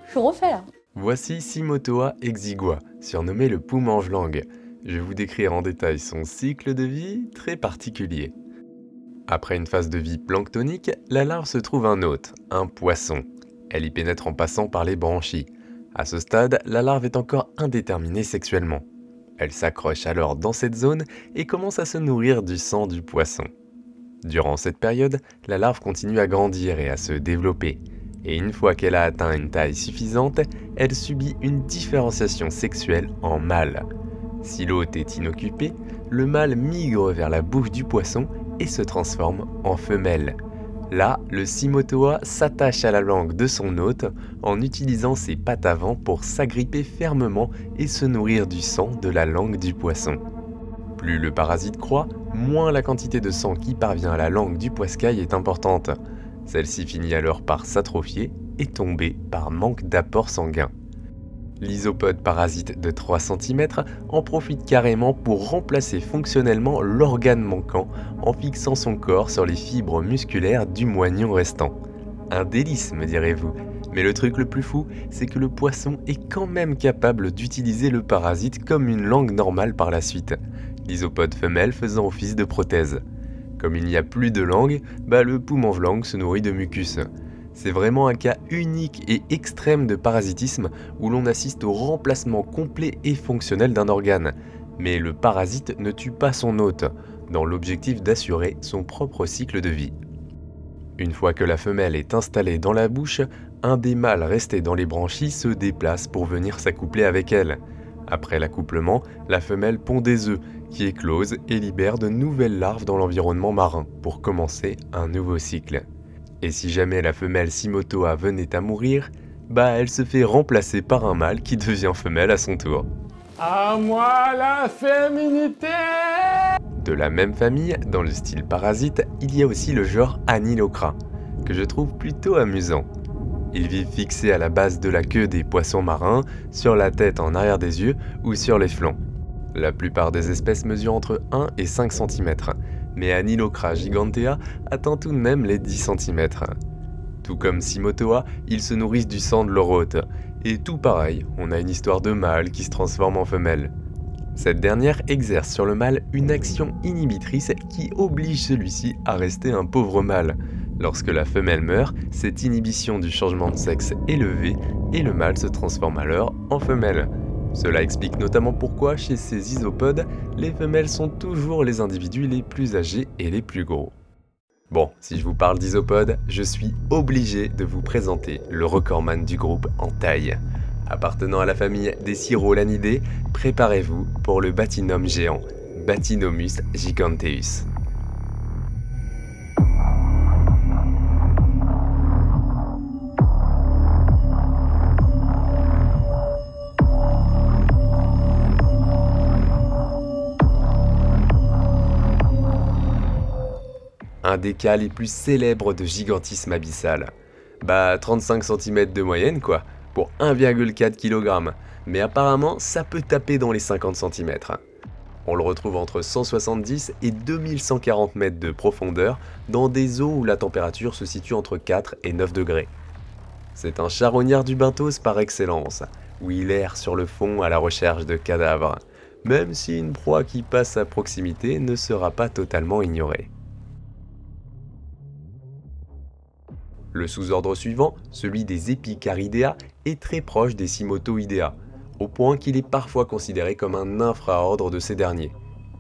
Je suis refait là. Voici Cymothoa exigua, surnommé le pou-mange-langue. Je vais vous décrire en détail son cycle de vie très particulier. Après une phase de vie planctonique, la larve se trouve un hôte, un poisson. Elle y pénètre en passant par les branchies. À ce stade, la larve est encore indéterminée sexuellement. Elle s'accroche alors dans cette zone et commence à se nourrir du sang du poisson. Durant cette période, la larve continue à grandir et à se développer. Et une fois qu'elle a atteint une taille suffisante, elle subit une différenciation sexuelle en mâle. Si l'hôte est inoccupé, le mâle migre vers la bouche du poisson et se transforme en femelle. Là, le Cymothoa s'attache à la langue de son hôte en utilisant ses pattes avant pour s'agripper fermement et se nourrir du sang de la langue du poisson. Plus le parasite croît, moins la quantité de sang qui parvient à la langue du poiscaille est importante. Celle-ci finit alors par s'atrophier et tomber par manque d'apport sanguin. L'isopode parasite de 3 cm en profite carrément pour remplacer fonctionnellement l'organe manquant en fixant son corps sur les fibres musculaires du moignon restant. Un délice, me direz-vous, mais le truc le plus fou, c'est que le poisson est quand même capable d'utiliser le parasite comme une langue normale par la suite, l'isopode femelle faisant office de prothèse. Comme il n'y a plus de langue, le pou-mange-langue se nourrit de mucus. C'est vraiment un cas unique et extrême de parasitisme où l'on assiste au remplacement complet et fonctionnel d'un organe. Mais le parasite ne tue pas son hôte, dans l'objectif d'assurer son propre cycle de vie. Une fois que la femelle est installée dans la bouche, un des mâles restés dans les branchies se déplace pour venir s'accoupler avec elle. Après l'accouplement, la femelle pond des œufs qui éclosent et libèrent de nouvelles larves dans l'environnement marin pour commencer un nouveau cycle. Et si jamais la femelle Cymothoa venait à mourir, elle se fait remplacer par un mâle qui devient femelle à son tour. À moi la féminité! De la même famille, dans le style parasite, il y a aussi le genre Anilocra, que je trouve plutôt amusant. Ils vivent fixés à la base de la queue des poissons marins, sur la tête en arrière des yeux ou sur les flancs. La plupart des espèces mesurent entre 1 et 5 cm, mais Anilocra gigantea atteint tout de même les 10 cm. Tout comme Cymothoa, ils se nourrissent du sang de leur hôte. Et tout pareil, on a une histoire de mâle qui se transforme en femelle. Cette dernière exerce sur le mâle une action inhibitrice qui oblige celui-ci à rester un pauvre mâle. Lorsque la femelle meurt, cette inhibition du changement de sexe est levée et le mâle se transforme alors en femelle. Cela explique notamment pourquoi chez ces isopodes, les femelles sont toujours les individus les plus âgés et les plus gros. Bon, si je vous parle d'isopodes, je suis obligé de vous présenter le recordman du groupe en taille. Appartenant à la famille des Cyrolanidae, préparez-vous pour le Batynome géant, Batynomus giganteus. Un des cas les plus célèbres de gigantisme abyssal. 35 cm de moyenne quoi, pour 1,4 kg, mais apparemment ça peut taper dans les 50 cm. On le retrouve entre 170 et 2140 mètres de profondeur dans des eaux où la température se situe entre 4 et 9 degrés. C'est un charognard du benthos par excellence, où il erre sur le fond à la recherche de cadavres, même si une proie qui passe à proximité ne sera pas totalement ignorée. Le sous-ordre suivant, celui des Epicharidea, est très proche des Cymothoidea, au point qu'il est parfois considéré comme un infraordre de ces derniers.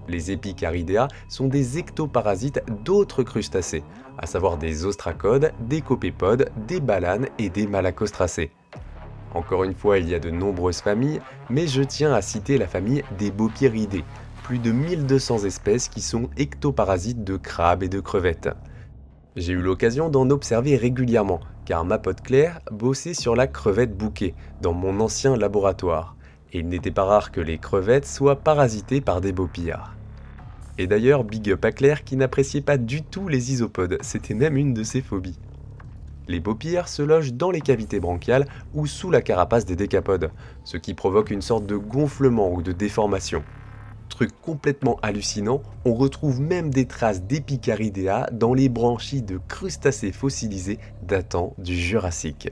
Les Epicharidea sont des ectoparasites d'autres crustacés, à savoir des ostracodes, des copépodes, des balanes et des malacostracés. Encore une fois, il y a de nombreuses familles, mais je tiens à citer la famille des Bopyridae, plus de 1200 espèces qui sont ectoparasites de crabes et de crevettes. J'ai eu l'occasion d'en observer régulièrement, car ma pote Claire bossait sur la crevette bouquet dans mon ancien laboratoire, et il n'était pas rare que les crevettes soient parasitées par des bopyres. Et d'ailleurs, big up à Claire qui n'appréciait pas du tout les isopodes, c'était même une de ses phobies. Les bopyres se logent dans les cavités bronchiales ou sous la carapace des décapodes, ce qui provoque une sorte de gonflement ou de déformation. Truc complètement hallucinant, on retrouve même des traces d'Epicharidea dans les branchies de crustacés fossilisés datant du Jurassique.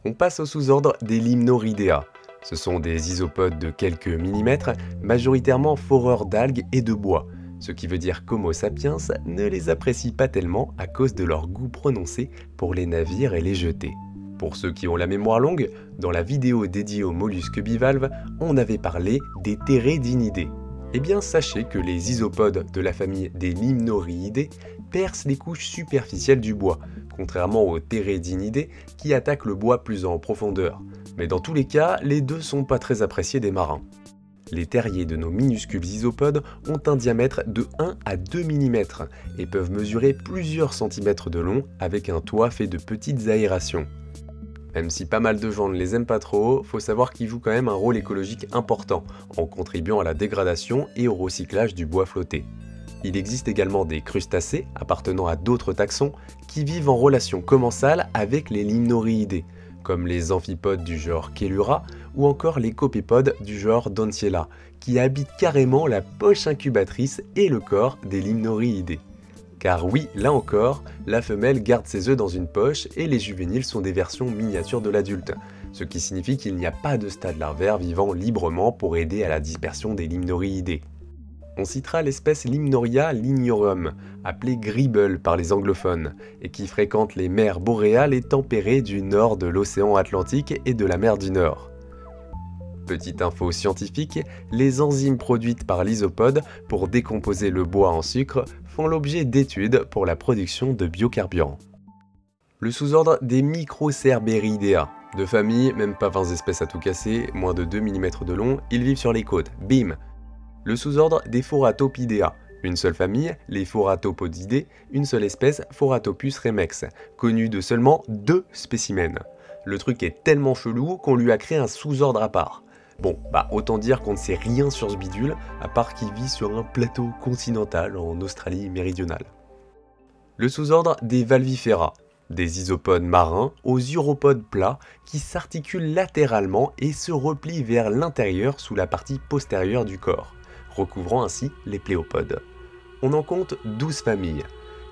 On passe au sous-ordre des Limnoridea. Ce sont des isopodes de quelques millimètres, majoritairement foreurs d'algues et de bois, ce qui veut dire qu'Homo sapiens ne les apprécie pas tellement à cause de leur goût prononcé pour les navires et les jetées. Pour ceux qui ont la mémoire longue, dans la vidéo dédiée aux mollusques bivalves, on avait parlé des Theredinidae. Eh bien sachez que les isopodes de la famille des Limnoriidae percent les couches superficielles du bois, contrairement aux Theredinidae qui attaquent le bois plus en profondeur. Mais dans tous les cas, les deux sont pas très appréciés des marins. Les terriers de nos minuscules isopodes ont un diamètre de 1 à 2 mm et peuvent mesurer plusieurs centimètres de long avec un toit fait de petites aérations. Même si pas mal de gens ne les aiment pas trop, faut savoir qu'ils jouent quand même un rôle écologique important, en contribuant à la dégradation et au recyclage du bois flotté. Il existe également des crustacés, appartenant à d'autres taxons, qui vivent en relation commensale avec les Limnoriidae, comme les amphipodes du genre Chelura ou encore les copépodes du genre Dontiella, qui habitent carrément la poche incubatrice et le corps des Limnoriidae. Car oui, là encore, la femelle garde ses œufs dans une poche et les juvéniles sont des versions miniatures de l'adulte, ce qui signifie qu'il n'y a pas de stade larvaire vivant librement pour aider à la dispersion des Limnoriidae. On citera l'espèce Limnoria lignorum, appelée gribble par les anglophones, et qui fréquente les mers boréales et tempérées du nord de l'océan Atlantique et de la mer du Nord. Petite info scientifique, les enzymes produites par l'isopode pour décomposer le bois en sucre font l'objet d'études pour la production de biocarburants. Le sous-ordre des Microcerberiidea. De famille, même pas 20 espèces à tout casser, moins de 2 mm de long, ils vivent sur les côtes, bim. Le sous-ordre des Phoratopidea. Une seule famille, les Phoratopodidae, une seule espèce, Phoratopus remex, connue de seulement 2 spécimens. Le truc est tellement chelou qu'on lui a créé un sous-ordre à part. Bon, bah autant dire qu'on ne sait rien sur ce bidule, à part qu'il vit sur un plateau continental en Australie méridionale. Le sous-ordre des Valvifera, des isopodes marins aux uropodes plats qui s'articulent latéralement et se replient vers l'intérieur sous la partie postérieure du corps, recouvrant ainsi les pléopodes. On en compte 12 familles.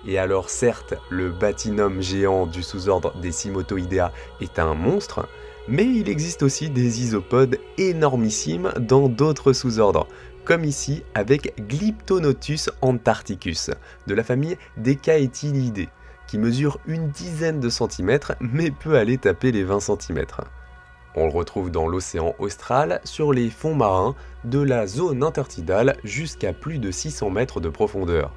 Et alors certes, le Batynum géant du sous-ordre des Cymothoidea est un monstre, mais il existe aussi des isopodes énormissimes dans d'autres sous-ordres, comme ici avec Glyptonotus antarcticus, de la famille des Caetylidae, qui mesure une dizaine de centimètres mais peut aller taper les 20 cm. On le retrouve dans l'océan austral, sur les fonds marins, de la zone intertidale jusqu'à plus de 600 mètres de profondeur.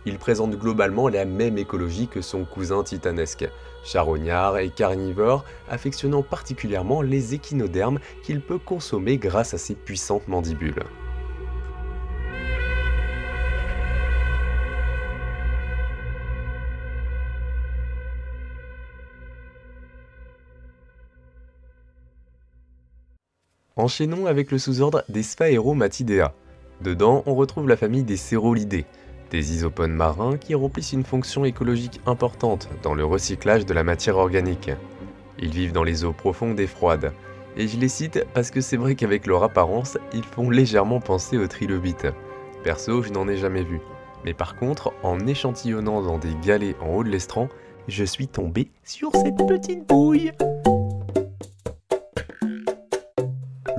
Il présente globalement la même écologie que son cousin titanesque, charognard et carnivore, affectionnant particulièrement les échinodermes qu'il peut consommer grâce à ses puissantes mandibules. Enchaînons avec le sous-ordre des Sphaeromatidea. Dedans, on retrouve la famille des Cérolidés, des isopodes marins qui remplissent une fonction écologique importante dans le recyclage de la matière organique. Ils vivent dans les eaux profondes et froides, et je les cite parce que c'est vrai qu'avec leur apparence, ils font légèrement penser aux trilobites. Perso, je n'en ai jamais vu, mais par contre, en échantillonnant dans des galets en haut de l'estran, je suis tombé sur cette petite bouille.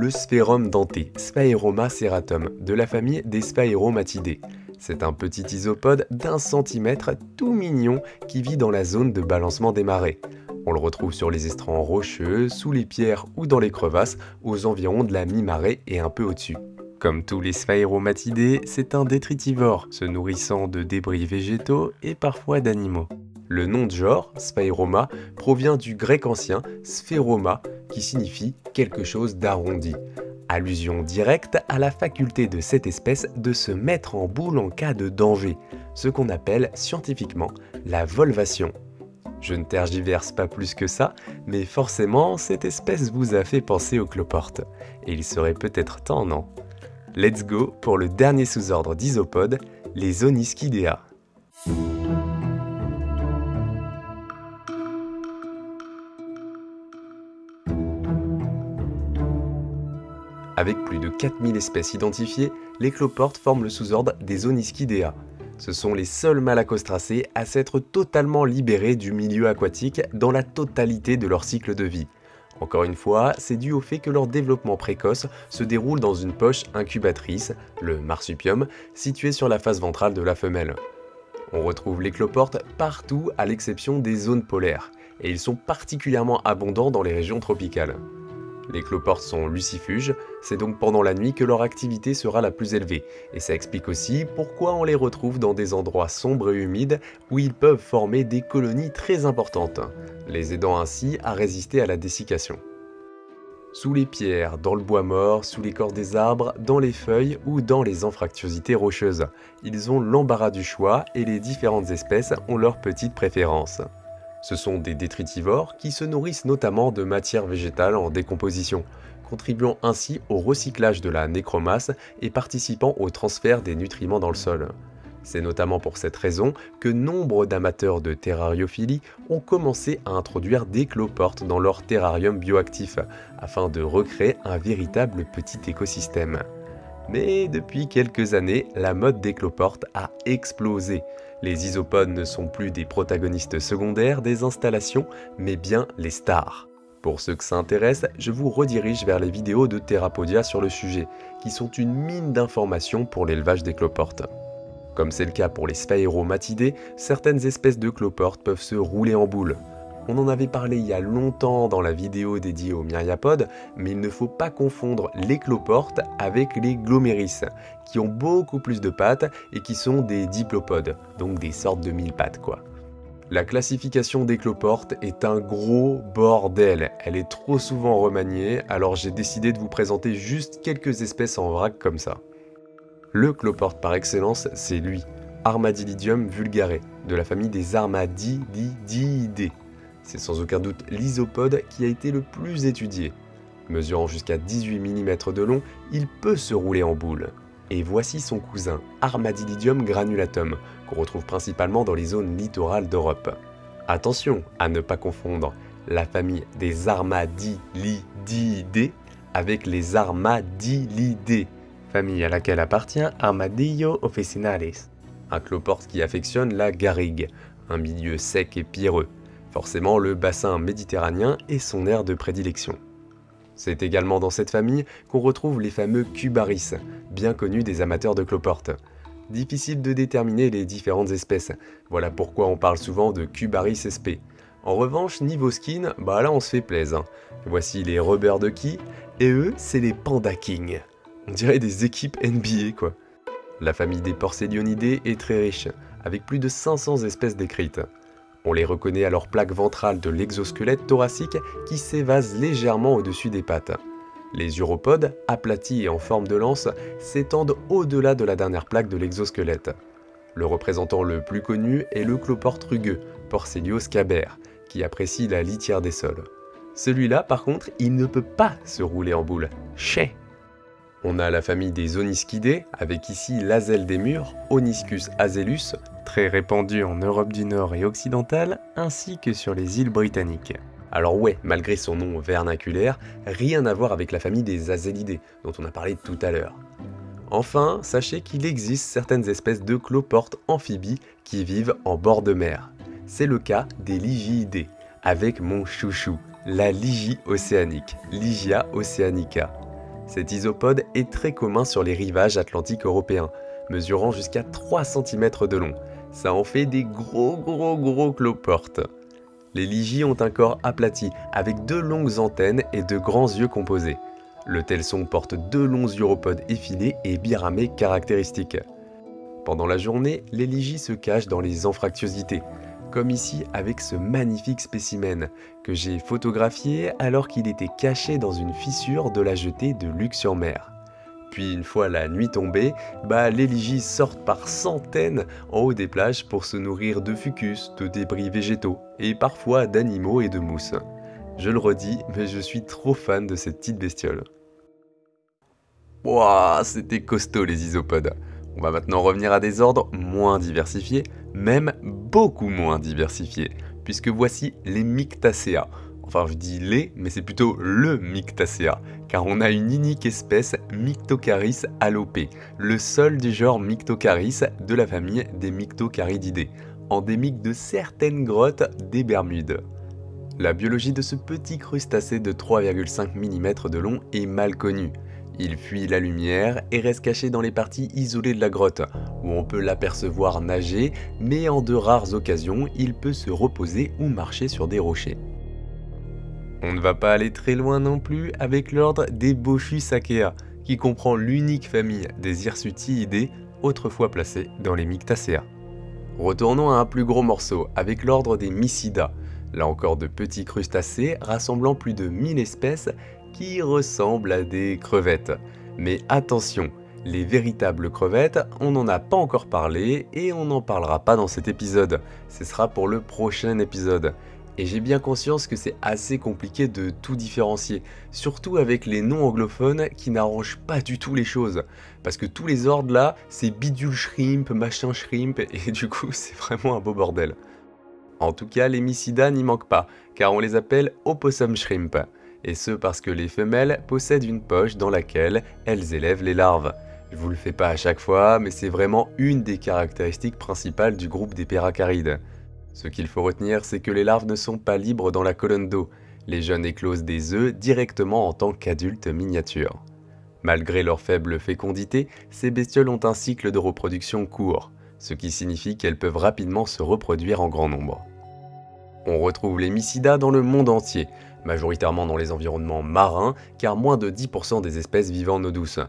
le sphérum denté, Sphaeroma serratum, de la famille des Sphaeromatidés. C'est un petit isopode d'1 centimètre tout mignon qui vit dans la zone de balancement des marées. On le retrouve sur les estrands rocheux, sous les pierres ou dans les crevasses, aux environs de la mi-marée et un peu au-dessus. Comme tous les Sphaeromatidés, c'est un détritivore, se nourrissant de débris végétaux et parfois d'animaux. Le nom de genre, Sphaeroma, provient du grec ancien spheroma, qui signifie quelque chose d'arrondi. Allusion directe à la faculté de cette espèce de se mettre en boule en cas de danger, ce qu'on appelle scientifiquement la volvation. Je ne tergiverse pas plus que ça, mais forcément, cette espèce vous a fait penser aux cloportes. Et il serait peut-être temps, non? Let's go pour le dernier sous-ordre d'isopodes, les Onyskidea. Avec plus de 4000 espèces identifiées, les cloportes forment le sous-ordre des Onyskidea. Ce sont les seuls malacostracés à s'être totalement libérés du milieu aquatique dans la totalité de leur cycle de vie. Encore une fois, c'est dû au fait que leur développement précoce se déroule dans une poche incubatrice, le marsupium, située sur la face ventrale de la femelle. On retrouve les cloportes partout à l'exception des zones polaires, et ils sont particulièrement abondants dans les régions tropicales. Les cloportes sont lucifuges, c'est donc pendant la nuit que leur activité sera la plus élevée, et ça explique aussi pourquoi on les retrouve dans des endroits sombres et humides où ils peuvent former des colonies très importantes, les aidant ainsi à résister à la dessiccation. Sous les pierres, dans le bois mort, sous l'écorce des arbres, dans les feuilles ou dans les anfractuosités rocheuses, ils ont l'embarras du choix et les différentes espèces ont leurs petites préférences. Ce sont des détritivores qui se nourrissent notamment de matières végétales en décomposition, contribuant ainsi au recyclage de la nécromasse et participant au transfert des nutriments dans le sol. C'est notamment pour cette raison que nombre d'amateurs de terrariophilie ont commencé à introduire des cloportes dans leur terrarium bioactif, afin de recréer un véritable petit écosystème. Mais depuis quelques années, la mode des cloportes a explosé. Les isopodes ne sont plus des protagonistes secondaires des installations, mais bien les stars. Pour ceux que ça intéresse, je vous redirige vers les vidéos de Therapodia sur le sujet, qui sont une mine d'informations pour l'élevage des cloportes. Comme c'est le cas pour les Sphaeromatidés, certaines espèces de cloportes peuvent se rouler en boule. On en avait parlé il y a longtemps dans la vidéo dédiée aux myriapodes, mais il ne faut pas confondre les cloportes avec les gloméris, qui ont beaucoup plus de pattes et qui sont des diplopodes, donc des sortes de mille pattes quoi. La classification des cloportes est un gros bordel, elle est trop souvent remaniée, alors j'ai décidé de vous présenter juste quelques espèces en vrac comme ça. Le cloporte par excellence, c'est lui, Armadillidium vulgare, de la famille des Armadillidiidae. C'est sans aucun doute l'isopode qui a été le plus étudié. Mesurant jusqu'à 18 mm de long, il peut se rouler en boule. Et voici son cousin, Armadillidium granulatum, qu'on retrouve principalement dans les zones littorales d'Europe. Attention à ne pas confondre la famille des Armadillidiidae avec les Armadillidae, famille à laquelle appartient Armadillo officinalis, un cloporte qui affectionne la garrigue, un milieu sec et pierreux. Forcément, le bassin méditerranéen est son aire de prédilection. C'est également dans cette famille qu'on retrouve les fameux Cubaris, bien connus des amateurs de cloportes. Difficile de déterminer les différentes espèces, voilà pourquoi on parle souvent de Cubaris sp. En revanche, niveau skin, bah là on se fait plaisir. Voici les Rubber Ducky, et eux, c'est les Panda King. On dirait des équipes NBA quoi. La famille des Porcellionidés est très riche, avec plus de 500 espèces décrites. On les reconnaît à leur plaque ventrale de l'exosquelette thoracique qui s'évase légèrement au-dessus des pattes. Les uropodes, aplatis et en forme de lance, s'étendent au-delà de la dernière plaque de l'exosquelette. Le représentant le plus connu est le cloporte rugueux, Porcelios caber, qui apprécie la litière des sols. Celui-là, par contre, il ne peut pas se rouler en boule. Chais! On a la famille des Onyskidés, avec ici l'azelle des murs, Onyschus azellus, très répandu en Europe du Nord et occidentale, ainsi que sur les îles britanniques. Alors ouais, malgré son nom vernaculaire, rien à voir avec la famille des Azellidés, dont on a parlé tout à l'heure. Enfin, sachez qu'il existe certaines espèces de cloportes amphibies qui vivent en bord de mer. C'est le cas des Ligiidés, avec mon chouchou, la Ligie océanique, Ligia oceanica. Cet isopode est très commun sur les rivages atlantiques européens, mesurant jusqu'à 3 cm de long. Ça en fait des gros cloportes. Les Lygies ont un corps aplati, avec 2 longues antennes et de grands yeux composés. Le telson porte 2 longs uropodes effilés et biramés caractéristiques. Pendant la journée, les Lygies se cachent dans les anfractuosités, comme ici avec ce magnifique spécimen que j'ai photographié alors qu'il était caché dans une fissure de la jetée de Luc-sur-Mer. Puis une fois la nuit tombée, les Lygies sortent par centaines en haut des plages pour se nourrir de fucus, de débris végétaux et parfois d'animaux et de mousses. Je le redis, mais je suis trop fan de cette petite bestiole. Wouah, c'était costaud les isopodes. On va maintenant revenir à des ordres moins diversifiés, même beaucoup moins diversifiés, puisque voici les Myctacea. Enfin, je dis les, mais c'est plutôt le Myctacea, car on a une unique espèce Myctocaris alopé, le seul du genre Myctocaris de la famille des Myctocarididae, endémique de certaines grottes des Bermudes. La biologie de ce petit crustacé de 3,5 mm de long est mal connue. Il fuit la lumière et reste caché dans les parties isolées de la grotte, où on peut l'apercevoir nager, mais en de rares occasions, il peut se reposer ou marcher sur des rochers. On ne va pas aller très loin non plus avec l'ordre des Boschusacea, qui comprend l'unique famille des Hirsutiidae, autrefois placée dans les Myctacea. Retournons à un plus gros morceau avec l'ordre des Mycida, là encore de petits crustacés rassemblant plus de 1000 espèces qui ressemblent à des crevettes. Mais attention, les véritables crevettes, on n'en a pas encore parlé et on n'en parlera pas dans cet épisode. Ce sera pour le prochain épisode. Et j'ai bien conscience que c'est assez compliqué de tout différencier, surtout avec les noms anglophones qui n'arrangent pas du tout les choses. Parce que tous les ordres là, c'est bidule shrimp, machin shrimp, et du coup c'est vraiment un beau bordel. En tout cas, les Mycida n'y manquent pas, car on les appelle opossum shrimp. Et ce parce que les femelles possèdent une poche dans laquelle elles élèvent les larves. Je vous le fais pas à chaque fois, mais c'est vraiment une des caractéristiques principales du groupe des Peracarides. Ce qu'il faut retenir, c'est que les larves ne sont pas libres dans la colonne d'eau. Les jeunes éclosent des œufs directement en tant qu'adultes miniatures. Malgré leur faible fécondité, ces bestioles ont un cycle de reproduction court, ce qui signifie qu'elles peuvent rapidement se reproduire en grand nombre. On retrouve les Mycida dans le monde entier, majoritairement dans les environnements marins, car moins de 10% des espèces vivent en eau douce.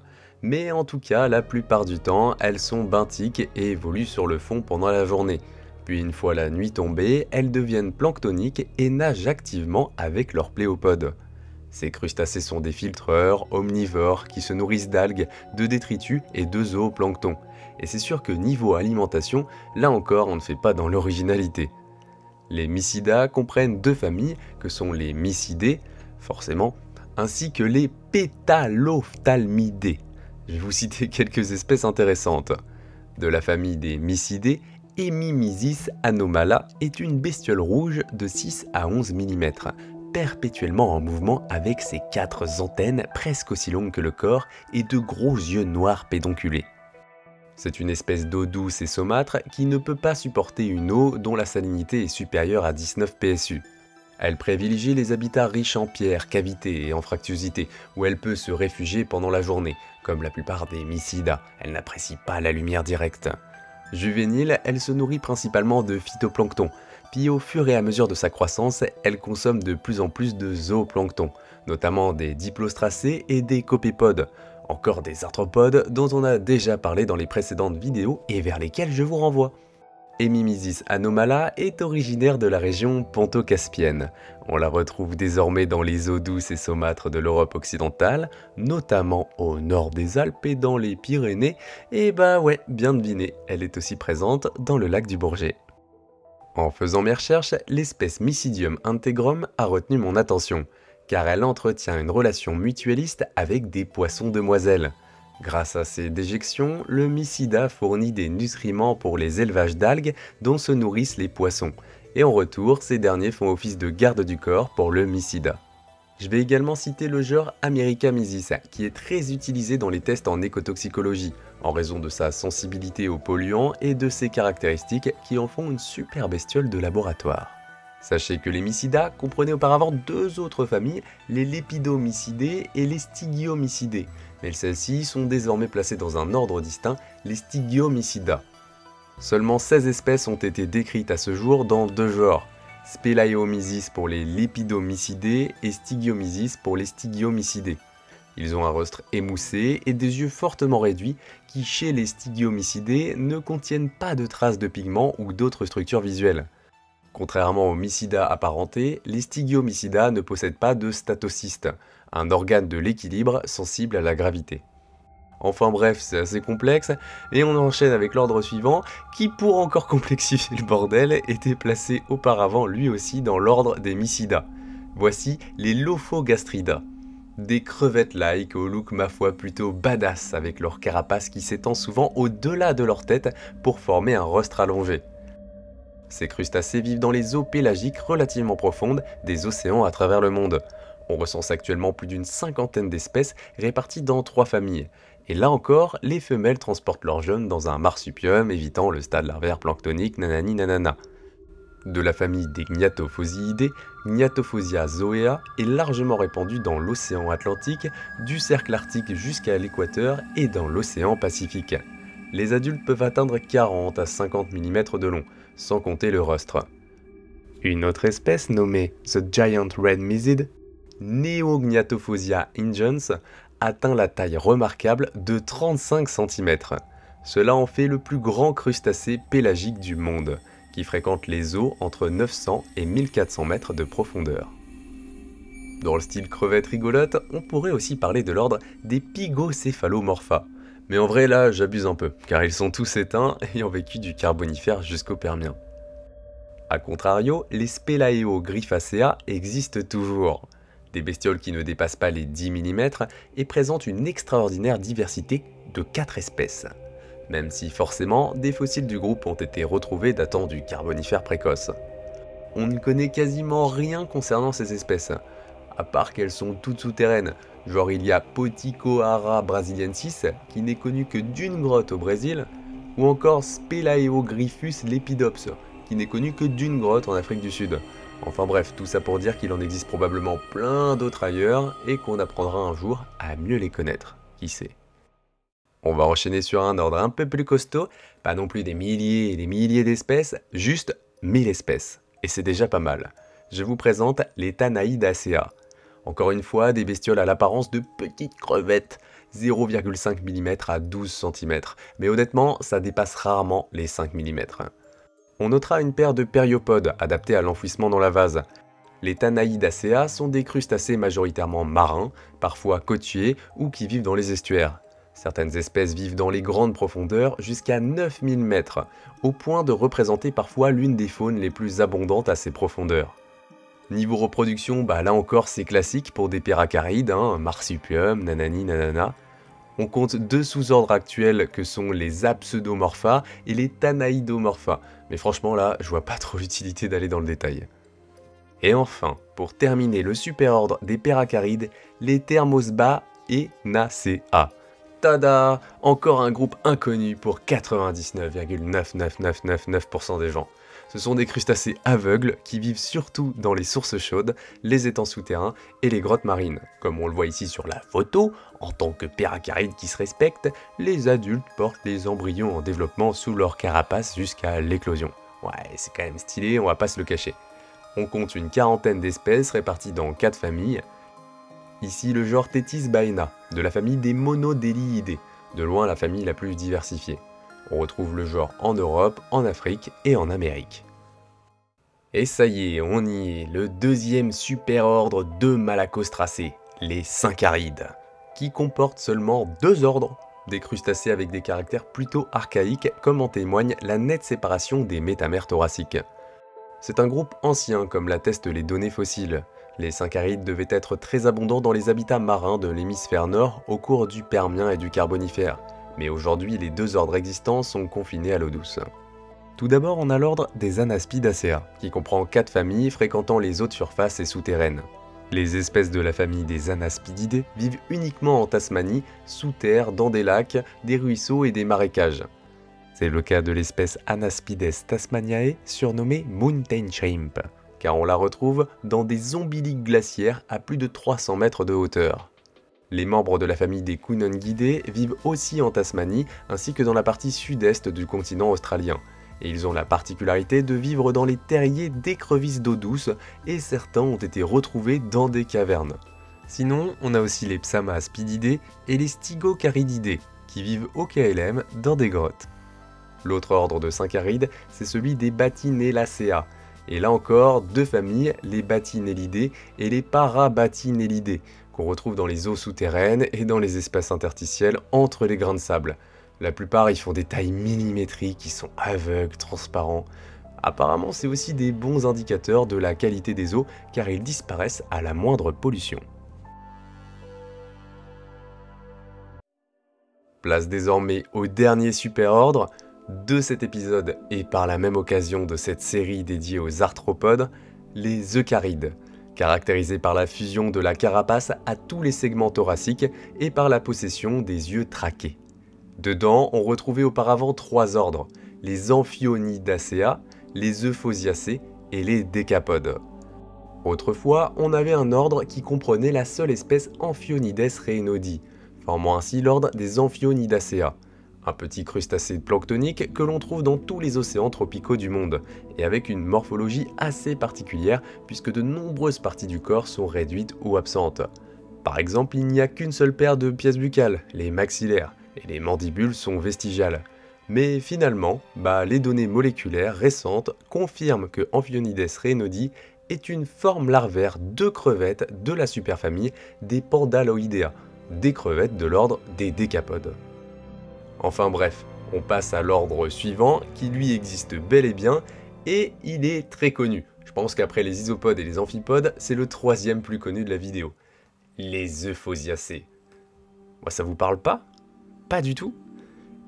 Mais en tout cas, la plupart du temps, elles sont benthiques et évoluent sur le fond pendant la journée. Puis une fois la nuit tombée, elles deviennent planctoniques et nagent activement avec leurs pléopodes. Ces crustacés sont des filtreurs omnivores qui se nourrissent d'algues, de détritus et de zooplancton. Et c'est sûr que niveau alimentation, là encore on ne fait pas dans l'originalité. Les Mycida comprennent 2 familles que sont les Mycidés, forcément, ainsi que les Pétalophthalmidés. Je vais vous citer quelques espèces intéressantes. De la famille des Mycidés, Hemimysis anomala est une bestiole rouge de 6 à 11 mm, perpétuellement en mouvement avec ses 4 antennes presque aussi longues que le corps et de gros yeux noirs pédonculés. C'est une espèce d'eau douce et saumâtre qui ne peut pas supporter une eau dont la salinité est supérieure à 19 PSU. Elle privilégie les habitats riches en pierres, cavités et en fractuosité, où elle peut se réfugier pendant la journée, comme la plupart des Mycida. Elle n'apprécie pas la lumière directe. Juvénile, elle se nourrit principalement de phytoplancton, puis au fur et à mesure de sa croissance, elle consomme de plus en plus de zooplancton, notamment des diplostracés et des copépodes, encore des arthropodes dont on a déjà parlé dans les précédentes vidéos et vers lesquelles je vous renvoie. Hemimysis anomala est originaire de la région ponto-caspienne. On la retrouve désormais dans les eaux douces et saumâtres de l'Europe occidentale, notamment au nord des Alpes et dans les Pyrénées, et bien deviné, elle est aussi présente dans le lac du Bourget. En faisant mes recherches, l'espèce Mycidium integrum a retenu mon attention, car elle entretient une relation mutualiste avec des poissons demoiselles. Grâce à ses déjections, le Mycida fournit des nutriments pour les élevages d'algues dont se nourrissent les poissons, et en retour, ces derniers font office de garde du corps pour le Mycida. Je vais également citer le genre Americamysis, qui est très utilisé dans les tests en écotoxicologie, en raison de sa sensibilité aux polluants et de ses caractéristiques qui en font une super bestiole de laboratoire. Sachez que les Mysidae comprenaient auparavant deux autres familles, les Lepidomysidae et les Stygiomysidae, mais celles-ci sont désormais placées dans un ordre distinct, les Stygiomysidae. Seulement 16 espèces ont été décrites à ce jour dans deux genres, Spelaeomysis pour les Lepidomysidae et Stygiomysis pour les Stygiomysidae. Ils ont un rostre émoussé et des yeux fortement réduits qui, chez les Stygiomysidae, ne contiennent pas de traces de pigments ou d'autres structures visuelles. Contrairement aux Mysidae apparentés, les Stygiomysidae ne possèdent pas de statocyste, un organe de l'équilibre sensible à la gravité. Enfin bref, c'est assez complexe, et on enchaîne avec l'ordre suivant, qui pour encore complexifier le bordel, était placé auparavant lui aussi dans l'ordre des Mysidae. Voici les Lophogastrida. Des crevettes-like au look ma foi plutôt badass, avec leur carapace qui s'étend souvent au-delà de leur tête pour former un rostre allongé. Ces crustacés vivent dans les eaux pélagiques relativement profondes des océans à travers le monde. On recense actuellement plus d'une cinquantaine d'espèces réparties dans 3 familles. Et là encore, les femelles transportent leurs jeunes dans un marsupium, évitant le stade larvaire planctonique nanani nanana. De la famille des Gnatophosiidae, Gnatophosia zoea est largement répandue dans l'océan Atlantique, du cercle arctique jusqu'à l'équateur et dans l'océan Pacifique. Les adultes peuvent atteindre 40 à 50 mm de long, sans compter le rostre. Une autre espèce nommée The Giant Red Mysid, Neognatophosia ingens, atteint la taille remarquable de 35 cm. Cela en fait le plus grand crustacé pélagique du monde, qui fréquente les eaux entre 900 et 1400 mètres de profondeur. Dans le style crevette rigolote, on pourrait aussi parler de l'ordre des Pygocéphalomorpha. Mais en vrai là, j'abuse un peu, car ils sont tous éteints ayant vécu du Carbonifère jusqu'au Permien. A contrario, les Spelaeogryphacea existent toujours. Des bestioles qui ne dépassent pas les 10 mm et présentent une extraordinaire diversité de 4 espèces. Même si forcément, des fossiles du groupe ont été retrouvés datant du Carbonifère précoce. On ne connaît quasiment rien concernant ces espèces, à part qu'elles sont toutes souterraines. Genre il y a Poticoara brasiliensis, qui n'est connu que d'une grotte au Brésil, ou encore Spelaeogryphus lepidops, qui n'est connu que d'une grotte en Afrique du Sud. Enfin bref, tout ça pour dire qu'il en existe probablement plein d'autres ailleurs, et qu'on apprendra un jour à mieux les connaître, qui sait. On va enchaîner sur un ordre un peu plus costaud, pas non plus des milliers et des milliers d'espèces, juste 1000 espèces, et c'est déjà pas mal. Je vous présente les Tanaidacea. Encore une fois, des bestioles à l'apparence de petites crevettes, 0,5 mm à 12 cm, mais honnêtement, ça dépasse rarement les 5 mm. On notera une paire de périopodes adaptés à l'enfouissement dans la vase. Les Tanaidacea sont des crustacés majoritairement marins, parfois côtiers ou qui vivent dans les estuaires. Certaines espèces vivent dans les grandes profondeurs jusqu'à 9000 mètres, au point de représenter parfois l'une des faunes les plus abondantes à ces profondeurs. Niveau reproduction, là encore c'est classique pour des péracarides, marsupium, nanani nanana. On compte 2 sous-ordres actuels que sont les Apseudomorpha et les Tanaidomorpha, mais franchement là, je vois pas trop l'utilité d'aller dans le détail. Et enfin, pour terminer le superordre des péracarides, les Thermosbaenacea. Tada! Encore un groupe inconnu pour 99,99999% des gens. Ce sont des crustacés aveugles qui vivent surtout dans les sources chaudes, les étangs souterrains et les grottes marines. Comme on le voit ici sur la photo, en tant que péracarides qui se respectent, les adultes portent les embryons en développement sous leur carapace jusqu'à l'éclosion. Ouais, c'est quand même stylé, on va pas se le cacher. On compte une quarantaine d'espèces réparties dans 4 familles. Ici le genre Tethys baena, de la famille des Monodeliidae, de loin la famille la plus diversifiée. On retrouve le genre en Europe, en Afrique et en Amérique. Et ça y est, on y est, le deuxième superordre de Malacostracés, les Syncarides, qui comportent seulement 2 ordres, des crustacés avec des caractères plutôt archaïques, comme en témoigne la nette séparation des métamères thoraciques. C'est un groupe ancien, comme l'attestent les données fossiles. Les Syncarides devaient être très abondants dans les habitats marins de l'hémisphère nord au cours du Permien et du Carbonifère, mais aujourd'hui les 2 ordres existants sont confinés à l'eau douce. Tout d'abord on a l'ordre des Anaspidacea, qui comprend 4 familles fréquentant les eaux de surface et souterraines. Les espèces de la famille des Anaspididae vivent uniquement en Tasmanie, sous terre, dans des lacs, des ruisseaux et des marécages. C'est le cas de l'espèce Anaspides tasmaniae, surnommée Mountain Shrimp. car on la retrouve dans des ombiliques glaciaires à plus de 300 mètres de hauteur. Les membres de la famille des Coonongidae vivent aussi en Tasmanie ainsi que dans la partie sud-est du continent australien. Et ils ont la particularité de vivre dans les terriers d'écrevisses d'eau douce et certains ont été retrouvés dans des cavernes. Sinon, on a aussi les Psamaspididae et les Stygocarididae qui vivent au KLM dans des grottes. L'autre ordre de syncarides, c'est celui des Bathynellaceae. Et là encore, deux familles, les Bathynélidae et les Parabathynélidae, qu'on retrouve dans les eaux souterraines et dans les espaces interstitiels entre les grains de sable. La plupart, ils font des tailles millimétriques qui sont aveugles, transparents. Apparemment, c'est aussi des bons indicateurs de la qualité des eaux car ils disparaissent à la moindre pollution. Place désormais au dernier superordre de cet épisode et par la même occasion de cette série dédiée aux arthropodes, les eucarides, caractérisés par la fusion de la carapace à tous les segments thoraciques et par la possession des yeux traqués. Dedans, on retrouvait auparavant trois ordres, les Amphionidaceae, les Euphausiacées et les décapodes. Autrefois, on avait un ordre qui comprenait la seule espèce Amphionides reinodi, formant ainsi l'ordre des Amphionidaceae, un petit crustacé planctonique que l'on trouve dans tous les océans tropicaux du monde, et avec une morphologie assez particulière puisque de nombreuses parties du corps sont réduites ou absentes. Par exemple, il n'y a qu'une seule paire de pièces buccales, les maxillaires, et les mandibules sont vestigiales. Mais finalement, les données moléculaires récentes confirment que Amphionides reinodi est une forme larvaire de crevettes de la superfamille des Pandaloidea, des crevettes de l'ordre des décapodes. Enfin bref, on passe à l'ordre suivant qui lui existe bel et bien et il est très connu. Je pense qu'après les isopodes et les amphipodes, c'est le troisième plus connu de la vidéo. Les Euphausiacées. Ça vous parle pas? Pas du tout?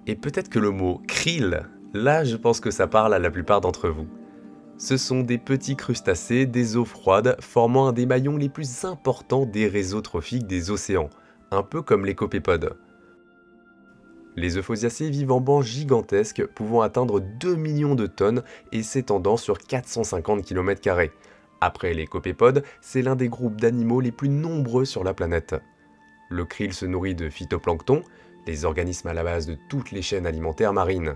Et peut-être que le mot krill, là je pense que ça parle à la plupart d'entre vous. Ce sont des petits crustacés des eaux froides formant un des maillons les plus importants des réseaux trophiques des océans, un peu comme les copépodes. Les Euphausiacées vivent en bancs gigantesques pouvant atteindre 2 millions de tonnes et s'étendant sur 450 km². Après les copépodes, c'est l'un des groupes d'animaux les plus nombreux sur la planète. Le krill se nourrit de phytoplancton, les organismes à la base de toutes les chaînes alimentaires marines.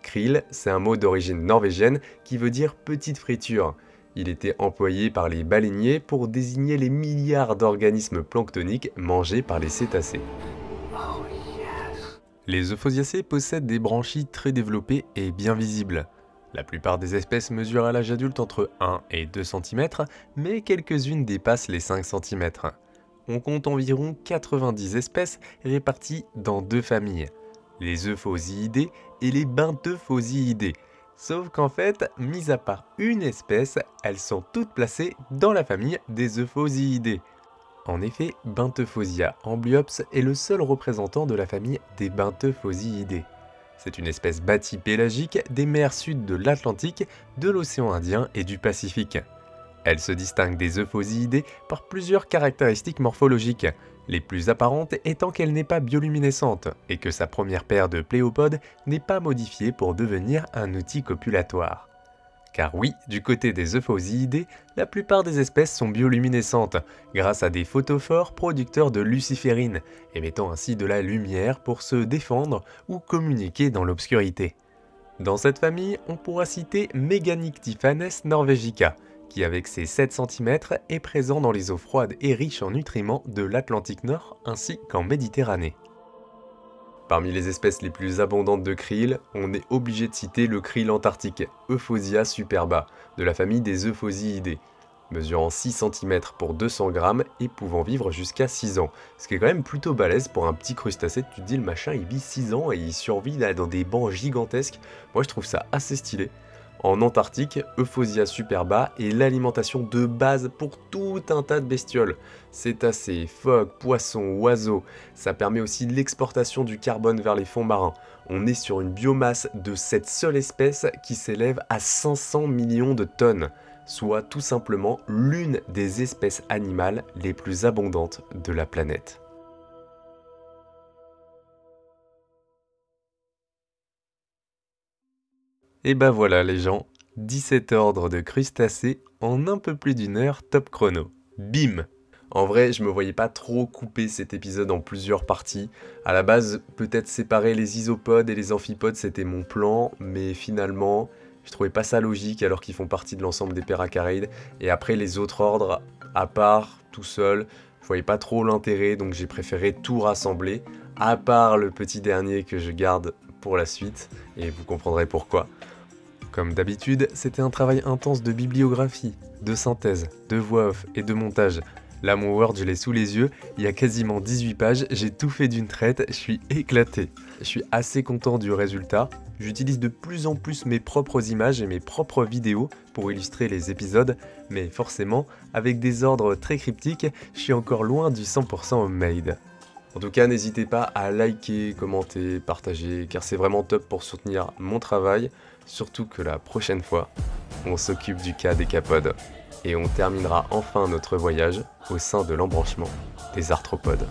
Krill, c'est un mot d'origine norvégienne qui veut dire petite friture. Il était employé par les baleiniers pour désigner les milliards d'organismes planctoniques mangés par les cétacés. Les Euphausiacées possèdent des branchies très développées et bien visibles. La plupart des espèces mesurent à l'âge adulte entre 1 et 2 cm, mais quelques-unes dépassent les 5 cm. On compte environ 90 espèces réparties dans deux familles, les Euphausiidae et les Bentheuphausiidae. Sauf qu'en fait, mis à part une espèce, elles sont toutes placées dans la famille des Euphausiidae. En effet, Bentheuphausia amblyops est le seul représentant de la famille des Bentheuphausiidae. C'est une espèce bâtipélagique des mers sud de l'Atlantique, de l'océan Indien et du Pacifique. Elle se distingue des Euphausiidae par plusieurs caractéristiques morphologiques, les plus apparentes étant qu'elle n'est pas bioluminescente et que sa première paire de pléopodes n'est pas modifiée pour devenir un outil copulatoire. Car oui, du côté des Euphausiidae, la plupart des espèces sont bioluminescentes, grâce à des photophores producteurs de luciférine, émettant ainsi de la lumière pour se défendre ou communiquer dans l'obscurité. Dans cette famille, on pourra citer Meganictiphanes norvegica, qui avec ses 7 cm est présent dans les eaux froides et riches en nutriments de l'Atlantique Nord ainsi qu'en Méditerranée. Parmi les espèces les plus abondantes de krill, on est obligé de citer le krill antarctique, Euphausia superba, de la famille des Euphausiidae, mesurant 6 cm pour 200 grammes et pouvant vivre jusqu'à 6 ans. Ce qui est quand même plutôt balèze pour un petit crustacé, tu te dis le machin il vit 6 ans et il survit là dans des bancs gigantesques. Moi je trouve ça assez stylé. En Antarctique, Euphausia superba est l'alimentation de base pour tout un tas de bestioles. Cétacés, phoques, poissons, oiseaux. Ça permet aussi l'exportation du carbone vers les fonds marins. On est sur une biomasse de cette seule espèce qui s'élève à 500 millions de tonnes, soit tout simplement l'une des espèces animales les plus abondantes de la planète. Et voilà les gens, 17 ordres de crustacés en un peu plus d'1 heure top chrono. Bim! En vrai, je me voyais pas trop couper cet épisode en plusieurs parties. À la base, peut-être séparer les isopodes et les amphipodes, c'était mon plan, mais finalement, je trouvais pas ça logique alors qu'ils font partie de l'ensemble des Peracarides. Et après, les autres ordres, à part, tout seul, je voyais pas trop l'intérêt, donc j'ai préféré tout rassembler, à part le petit dernier que je garde pour la suite, et vous comprendrez pourquoi. Comme d'habitude, c'était un travail intense de bibliographie, de synthèse, de voix off et de montage. Là, mon Word, je l'ai sous les yeux, il y a quasiment 18 pages, j'ai tout fait d'une traite, je suis éclaté. Je suis assez content du résultat, j'utilise de plus en plus mes propres images et mes propres vidéos pour illustrer les épisodes, mais forcément, avec des ordres très cryptiques, je suis encore loin du 100% homemade. En tout cas, n'hésitez pas à liker, commenter, partager, car c'est vraiment top pour soutenir mon travail, surtout que la prochaine fois, on s'occupe du cas des capodes. Et on terminera enfin notre voyage au sein de l'embranchement des arthropodes.